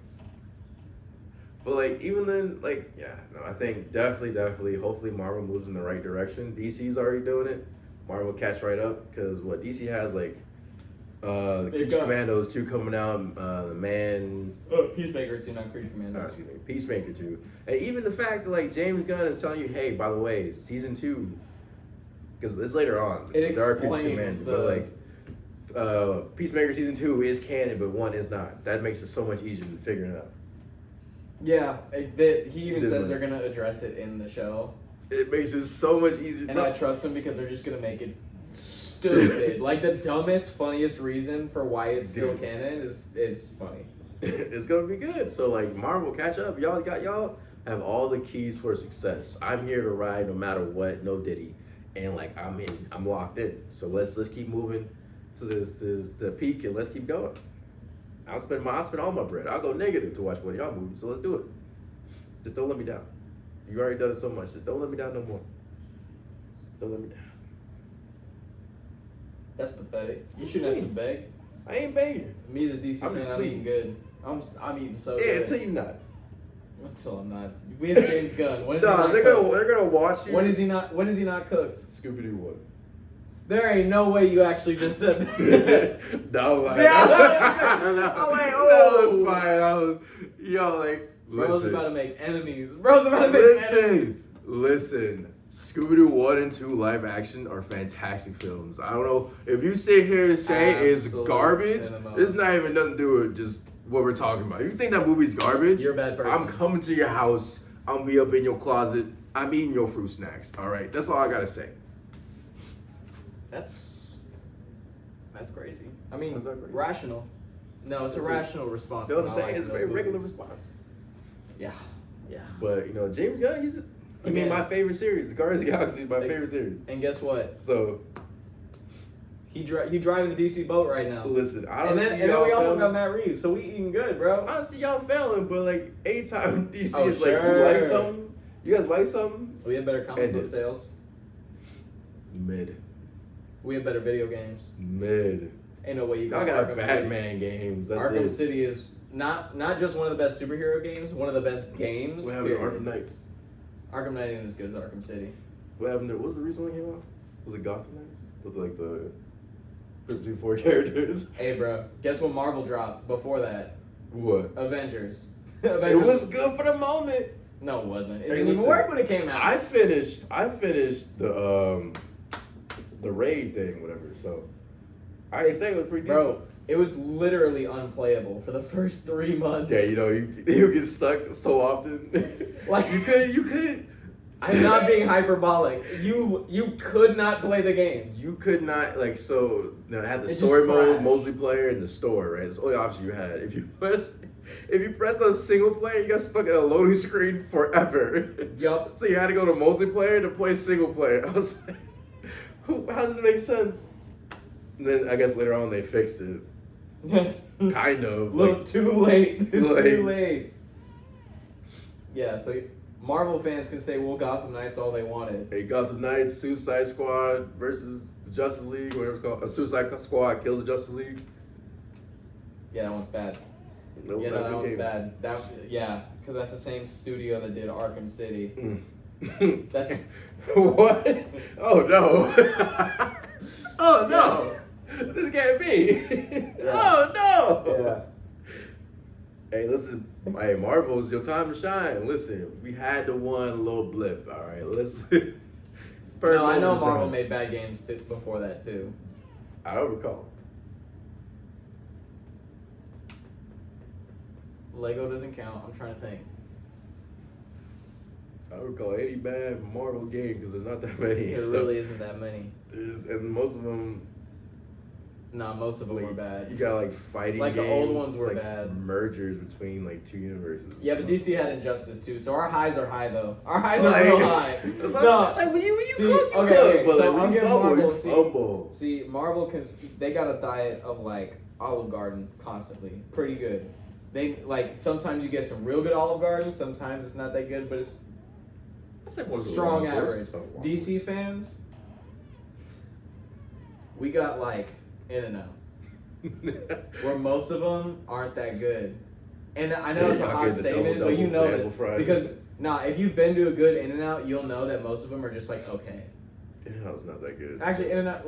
But like even then, like yeah, no, I think definitely, hopefully Marvel moves in the right direction. DC's already doing it. Marvel will catch right up because what DC has like the They've Creature got- Commandos 2 coming out, the Man, Oh, Peacemaker too, not Creature Commandos. excuse me, Peacemaker 2, and even the fact that like James Gunn is telling you, hey, by the way, season 2, because it's later on. It there are explains but like Peacemaker season 2 is canon, but 1 is not. That makes it so much easier to figure it out. Yeah, he even Didn't says like- they're gonna address it in the show, It makes it so much easier. and I trust them because they're just gonna make it stupid. Like the dumbest, funniest reason for why it's still Dude. canon is funny. It's gonna be good. So like Marvel, catch up. Y'all have all the keys for success. I'm here to ride no matter what, no Diddy. And like I'm locked in. So let's keep moving to this the peak and let's keep going. I'll spend all my bread. I'll go negative to watch one of y'all movies. So let's do it. Just don't let me down. You already done it so much. Just don't let me down no more. Don't let me down. That's pathetic. You shouldn't have to beg. I ain't begging. Me as a DC I'm fan, just I'm pleading. eating good. I'm eating so Yeah, good. until you not. Until I'm not. We have James Gunn. When is he Nah, not they're cooked? gonna watch you. When is he not? When is he not cooked? Scooby Doo one? There ain't no way you actually just said that. No, like, Yeah, no, I'm like, no, oh. it's fine. I was, yo, like, Bro's listen, about to make enemies. Bro's about to make enemies. listen. Scooby Doo 1 and 2 live action are fantastic films. I don't know if you sit here and say it's Absolute garbage. cinema. It's not even nothing to do with just what we're talking about. If you think that movie's garbage, You're a bad person. I'm coming to your house. I'm gonna be up in your closet. I'm eating your fruit snacks. All right, that's all I gotta say. That's crazy. I mean, How's that crazy? rational. No, it's a That's rational response. You know what I'm to not saying? It's a liking very those regular movies. response. Yeah, yeah. But you know, James Gunn, I mean, Again. my favorite series, the Guardians of the Galaxy, is my Like- favorite series. And guess what? So He driving the DC boat right now. listen, I don't And then, see and then y'all we also failing. got Matt Reeves, so we eating good, bro. I don't see y'all failing, but like anytime DC Oh, is like, you sure. like something, you guys like something, We have better comic End book it. sales. mid. We have better video games. Ain't Ain't no way you Y'all got got Arkham Batman games. City. That's Arkham it. City is not just one of the best superhero games, one of the best games. What happened to period. Arkham Knights? Arkham Knight ain't as good as Arkham City. What happened to, what was the recent one came out? Was it Gotham Knights? With like the 54 characters? Hey, bro, guess what Marvel dropped before that? What? Avengers. It was good for the moment. No, it wasn't. It Hey, didn't even listen, work when it came out. I finished the raid thing, whatever. So I can say it was pretty Bro, it was literally unplayable for the first 3 months. decent. Yeah, you know, you get stuck so often. Like- you couldn't I'm not being hyperbolic. You could not play the game. you could not like so you know, it had the It just story mode, crashed. multiplayer, and the store, right? It's the only option you had. If you press on single player, you got stuck at a loading screen forever. Yup. So you had to go to multiplayer to play single player. I was like, how does it make sense? And then I guess later on they fixed it. Kind of. Look, like, too late. Too like- late. Yeah, so Marvel fans can say, well, Gotham Knights all they wanted. Hey, Gotham Knights, Suicide Squad versus the Justice League, whatever it's called. A Suicide Squad kills the Justice League. Yeah, that one's bad. No, Yeah, no, that nothing one's came. bad. Yeah, because that's the same studio that did Arkham City. Mm. That's- what? Oh no! Oh no! This can't be! Oh no! Yeah. Hey, listen, hey, Marvel's your time to shine. Listen, we had the one little blip. All right, let's. No, I know Marvel made bad games before that too. I don't recall. Lego doesn't count. I'm trying to think. I don't recall any bad Marvel game because there's not that many. There so really isn't that many. and most of them. Nah, most of them were bad. You got like fighting Like, the games. old ones It's were like bad. mergers between like two universes. Yeah, but DC had Injustice too, so our highs are high though. Our highs are Like, real high. That's what I'm No, saying. Like when you see, cook, you okay, cook, but so like, when I'll you give fumble, Marvel. you See, fumble. see, Marvel they got a diet of like Olive Garden constantly, pretty good. They like sometimes you get some real good Olive Garden, sometimes it's not that good, but it's That's like one of the strong Waffles. average. Oh, Waffles. DC fans, we got like In-N-Out, where most of them aren't that good. And I know it's a Y'all hot get the statement, double but you know sample this fries. because if you've been to a good In-N-Out, you'll know that most of them are just like okay. In-N-Out's not that good. Actually, In-N-Out.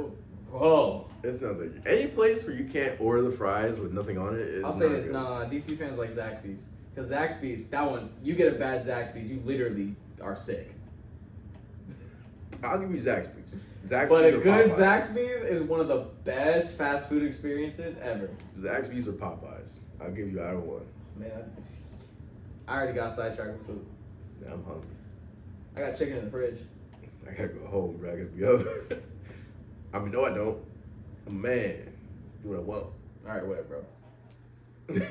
Whoa. It's not that good. Any place where you can't order the fries with nothing on it is I'll say not this, good. no, DC fans like Zaxby's. Because Zaxby's, that one, you get a bad Zaxby's, you literally are sick. I'll give you Zaxby's. Zaxby's But a or good Popeyes. Zaxby's is one of the best fast food experiences ever. Zaxby's or Popeyes. I'll give you either one. Man, I already got sidetracked with food. Yeah, I'm hungry. I got chicken in the fridge. I gotta go home, bro. I gotta be up. I mean, no, I don't. I'm a man. Do what I want. Alright, whatever, bro.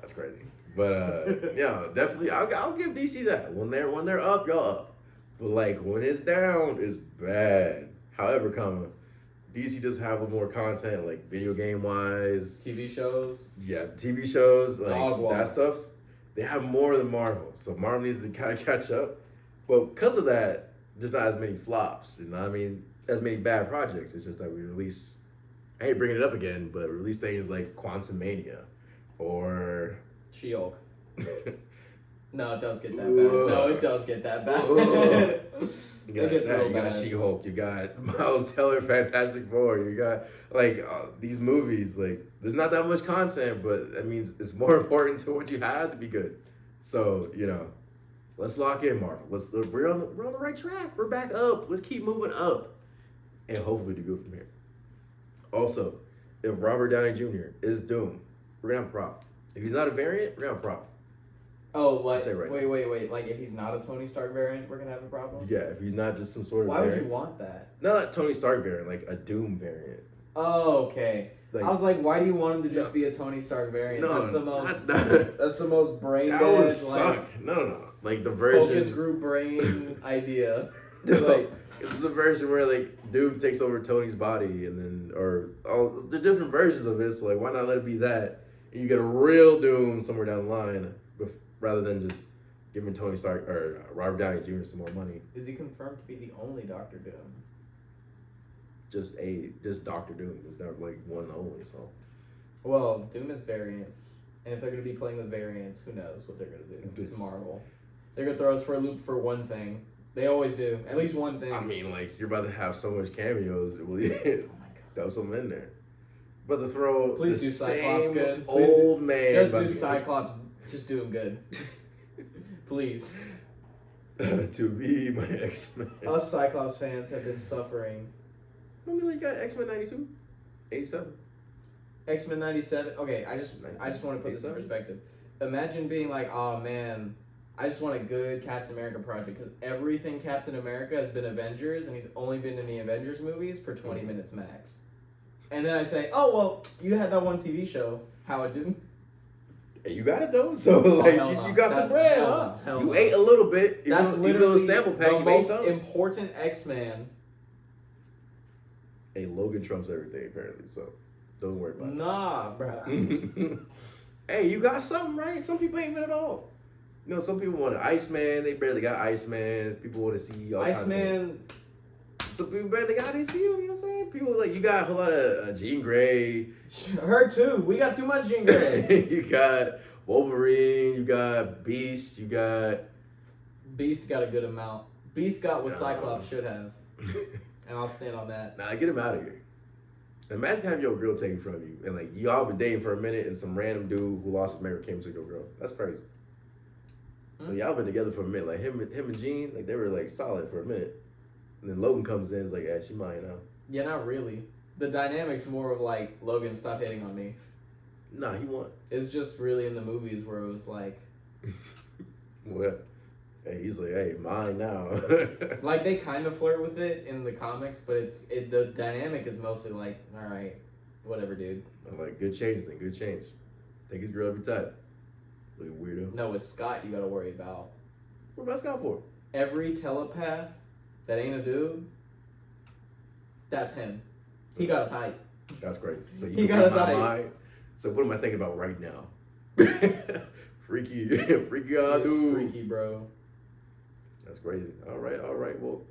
That's crazy. But yeah, definitely. I'll give DC that. When they're up, y'all up. But like when it's down, it's bad. However, DC does have a little more content, like video game wise. TV shows. Yeah, TV shows, like Dog walks. that stuff. They have more than Marvel, so Marvel needs to kind of catch up. But because of that, there's not as many flops. You know what I mean? As many bad projects. It's just that we release. I hate bringing it up again, but release things like Quantum Mania, or. She-Hulk. No, it does get that bad. No, it does get that bad. You got It gets that. real You got bad. She-Hulk. You got Miles Teller, Fantastic Four. You got these movies. Like there's not that much content, but that means it's more important to what you have to be good. So let's lock in Marvel. We're on the right track. We're back up. Let's keep moving up, and hopefully do good from here. Also, if Robert Downey Jr. is Doom, we're gonna have a problem. If he's not a variant, we're gonna have a problem. Oh, like, Say right wait. Like, if he's not a Tony Stark variant, we're going to have a problem? Yeah, if he's not just some sort of Why would variant. you want that? Not Tony Stark variant, like a Doom variant. Oh, okay. Like, I was like, why do you want him to just No. be a Tony Stark variant? No, That's the most. not- That's the most brain that would dead, suck. like No. Like the version. focus group brain idea. Like it's a version where like Doom takes over Tony's body, and then or all the different versions of it. So like, why not let it be that? And you get a real Doom somewhere down the line, rather than just giving Tony Stark or Robert Downey Jr. some more money. Is he confirmed to be the only Doctor Doom? Just Doctor Doom. There's not like one only. So Well, Doom is variants, and if they're going to be playing with variants, who knows what they're going to do? It's Marvel. They're going to throw us for a loop for one thing. They always do. At least one thing. I mean, like you're about to have so much cameos. Oh my god. Throw something in there. But to throw Please the do Cyclops same good. Please old man. Just about do to- Cyclops. Just do him good. Please. to be my X-Men. Us Cyclops fans have been suffering. I mean, like, got X-Men 92, 87. X-Men 97. Okay, I just want to put this in perspective. Imagine being like, oh man, I just want a good Captain America project because everything Captain America has been Avengers and he's only been in the Avengers movies for 20 minutes max. And then I say, oh well, you had that one TV show. How it didn't? Hey, you got it though, so like hell no. you got some bread, Hell huh? no. Hell You no. ate a little bit. That's Even literally a sample pack. the You ate most some. important X-Man. Hey, Logan trumps everything apparently, so don't worry about Nah, bruh. it. Hey, you got something right. Some people ain't been at all. You know, some people want Iceman. They barely got Iceman. People want to see all kinds of things. Iceman. Some people barely got ACU. You know what I'm saying? People like you got a whole lot of Jean Grey. Her too. We got too much Jean Grey. You got Wolverine, you got Beast, you got Beast got a good amount. Beast got what No. Cyclops should have. And I'll stand on that. Nah, get him out of here. Imagine having your girl taken from you and like y'all been dating for a minute and some random dude who lost his memory came to your girl. That's crazy. Like, y'all been together for a minute. Like him and Jean, like they were like solid for a minute. And then Logan comes in and is like, yeah, she mine now. Yeah, not really. The dynamic's more of like, Logan, stop hitting on me. Nah, he won. It's just really in the movies where it was like, Well, hey, he's like, hey, mine now. like they kind of flirt with it in the comics, but the dynamic is mostly like, all right, Whatever, dude. I'm like, good change then, good change. Take his girl every time. Like a weirdo. No, with Scott, you gotta worry about. What about Scott for? Every telepath that ain't a dude, that's him. He got a type. That's crazy. So He got a type. mind. So what am I thinking about right now? freaky odd It's dude. freaky, bro. That's crazy. All right. Well,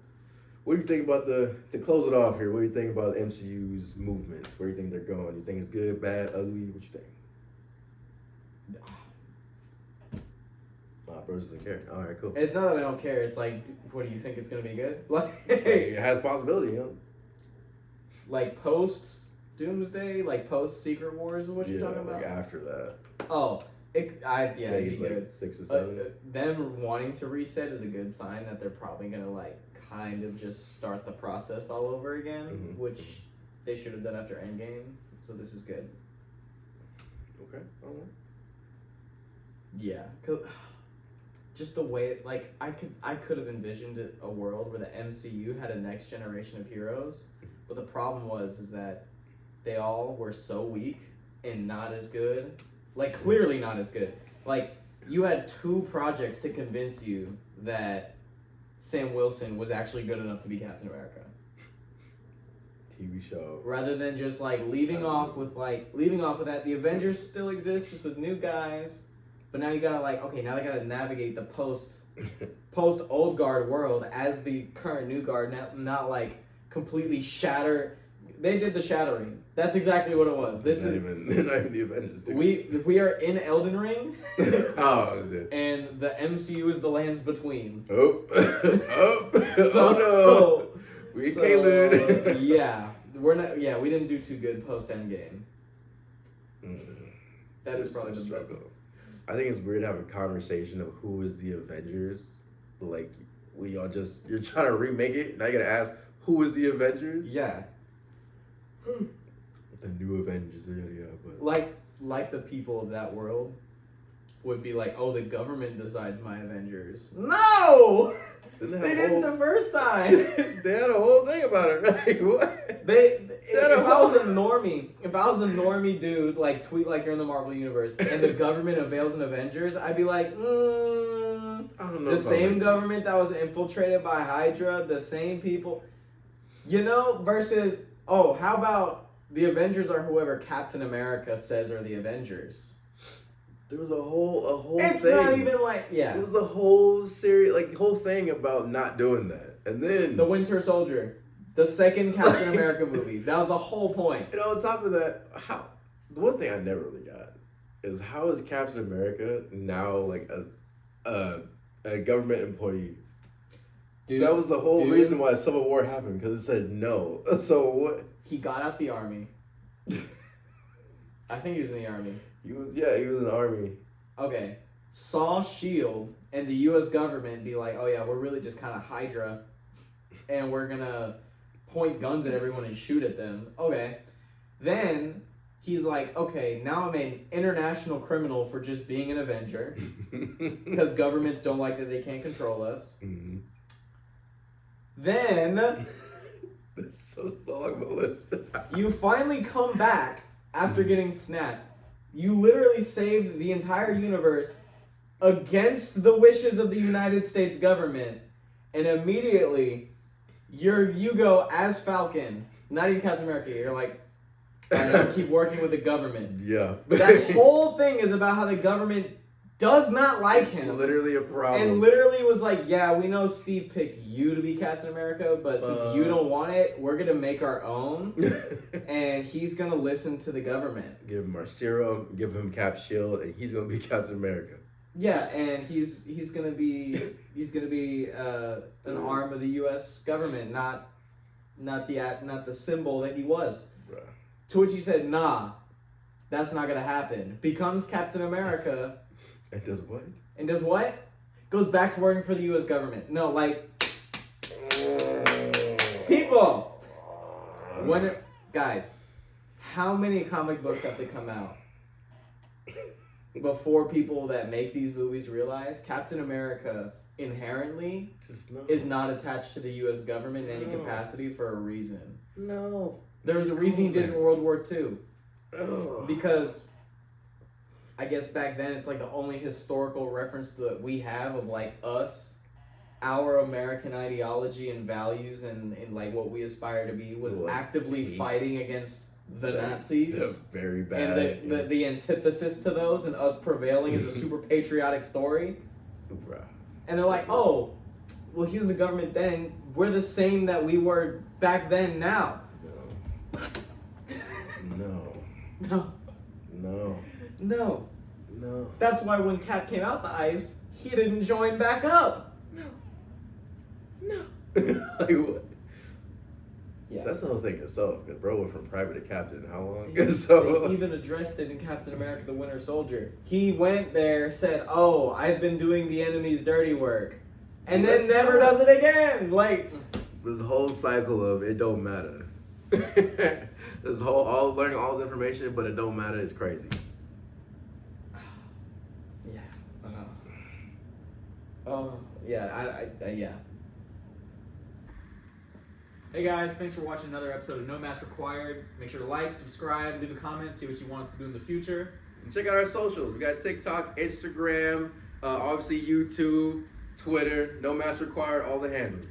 what do you think about to close it off here? What do you think about MCU's movements? Where do you think they're going? You think it's good, bad, ugly? What you think? Bro doesn't care. All right, cool. It's not that I don't care. It's like, what do you think it's gonna be good? Like, It has possibility, you know. like post Doomsday, like post Secret Wars, is what you're talking about? Like after that. Oh, it'd Phase, be like good. 6 or 7. Them wanting to reset is a good sign that they're probably gonna like kind of just start the process all over again, Mhm. which they should have done after Endgame. So this is good. Okay. All right. Yeah, 'cause just the way like I could have envisioned a world where the MCU had a next generation of heroes, but the problem is that they all were so weak and not as good. Like clearly not as good. Like you had 2 projects to convince you that Sam Wilson was actually good enough to be Captain America. TV show. Rather than just like leaving off with that. The Avengers still exist just with new guys. But now you gotta now they gotta navigate the post old guard world as the current new guard, not like completely shatter. They did the shattering. That's exactly what it was. They're not even the Avengers. Dude. We are in Elden Ring, Oh, is it? and the MCU is the lands between. Oh, oh So no! We can't live. yeah, we're not. Yeah, we didn't do too good post Endgame. That is It's probably a the struggle. I think it's weird to have a conversation of who is the Avengers. Like you're trying to remake it. Now you gotta ask who is the Avengers. Yeah. The new Avengers. Yeah, but Like the people of that world would be like, oh, the government decides my Avengers. No! Didn't They didn't the first time. They had a whole thing about it. Like what? If I was a normie dude, like tweet like you're in the Marvel universe, and the government unveils an Avengers, I'd be like, I don't know. the same government that was infiltrated by Hydra, the same people, versus, oh, how about the Avengers are whoever Captain America says are the Avengers. There was a whole It's thing. not even like, yeah. It was a whole series, whole thing about not doing that, and then The Winter Soldier, the second Captain America movie. That was the whole point. And on top of that, the one thing I never really got is how is Captain America now like a government employee? Dude, That was the whole reason why Civil War happened, because it said no. So what? He got out the army. I think he was in the army. He was in the army. Okay. Saw S.H.I.E.L.D. and the U.S. government be like, oh yeah, we're really just kind of Hydra, and we're gonna point guns at everyone and shoot at them. Okay. Then he's like, okay, now I'm an international criminal for just being an Avenger, because governments don't like that they can't control us. Mm-hmm. Then That's so long of a list. you finally come back after getting snapped. You literally saved the entire universe against the wishes of the United States government, and immediately you go as Falcon, not even Captain America. You're like, I don't keep working with the government. Yeah. That whole thing is about how the government does not like him. Literally a problem. And literally was like, yeah, we know Steve picked you to be Captain America, but since you don't want it, we're going to make our own. And he's going to listen to the government. Give him our serum, give him Cap Shield, and he's going to be Captain America. Yeah, and he's going to be an arm of the US government, not the symbol that he was. Bruh. To which he said, nah, that's not going to happen. Becomes Captain America. And does what? And does what? Goes back to working for the U.S. government. No, people! Guys, how many comic books have to come out before people that make these movies realize Captain America inherently is not attached to the U.S. government in any capacity for a reason? No. There was a reason he did it in World War II. Ugh. Because I guess back then it's like the only historical reference that we have of like us, our American ideology and values and like what we aspire to be was Like, actively fighting against the Nazis. They're very bad. And the antithesis to those and us prevailing is a super patriotic story. Bruh. And they're like, oh, well, he was in the government then. We're the same that we were back then now. No. No. No. No. No. That's why when Cap came out the ice, he didn't join back up. No. Like what? Yeah. So that's the whole thing itself. Because bro went from private to captain. How long? They So even addressed it in Captain America the Winter Soldier. He went there, said, oh, I've been doing the enemy's dirty work. And then never does it again. Like, this whole cycle of it don't matter. This whole all learning all the information, but it don't matter. It's crazy. yeah. Oh, yeah, yeah. Hey guys, thanks for watching another episode of No Mask Required. Make sure to like, subscribe, leave a comment, see what you want us to do in the future. And check out our socials. We got TikTok, Instagram, obviously YouTube, Twitter. No Mask Required. All the handles.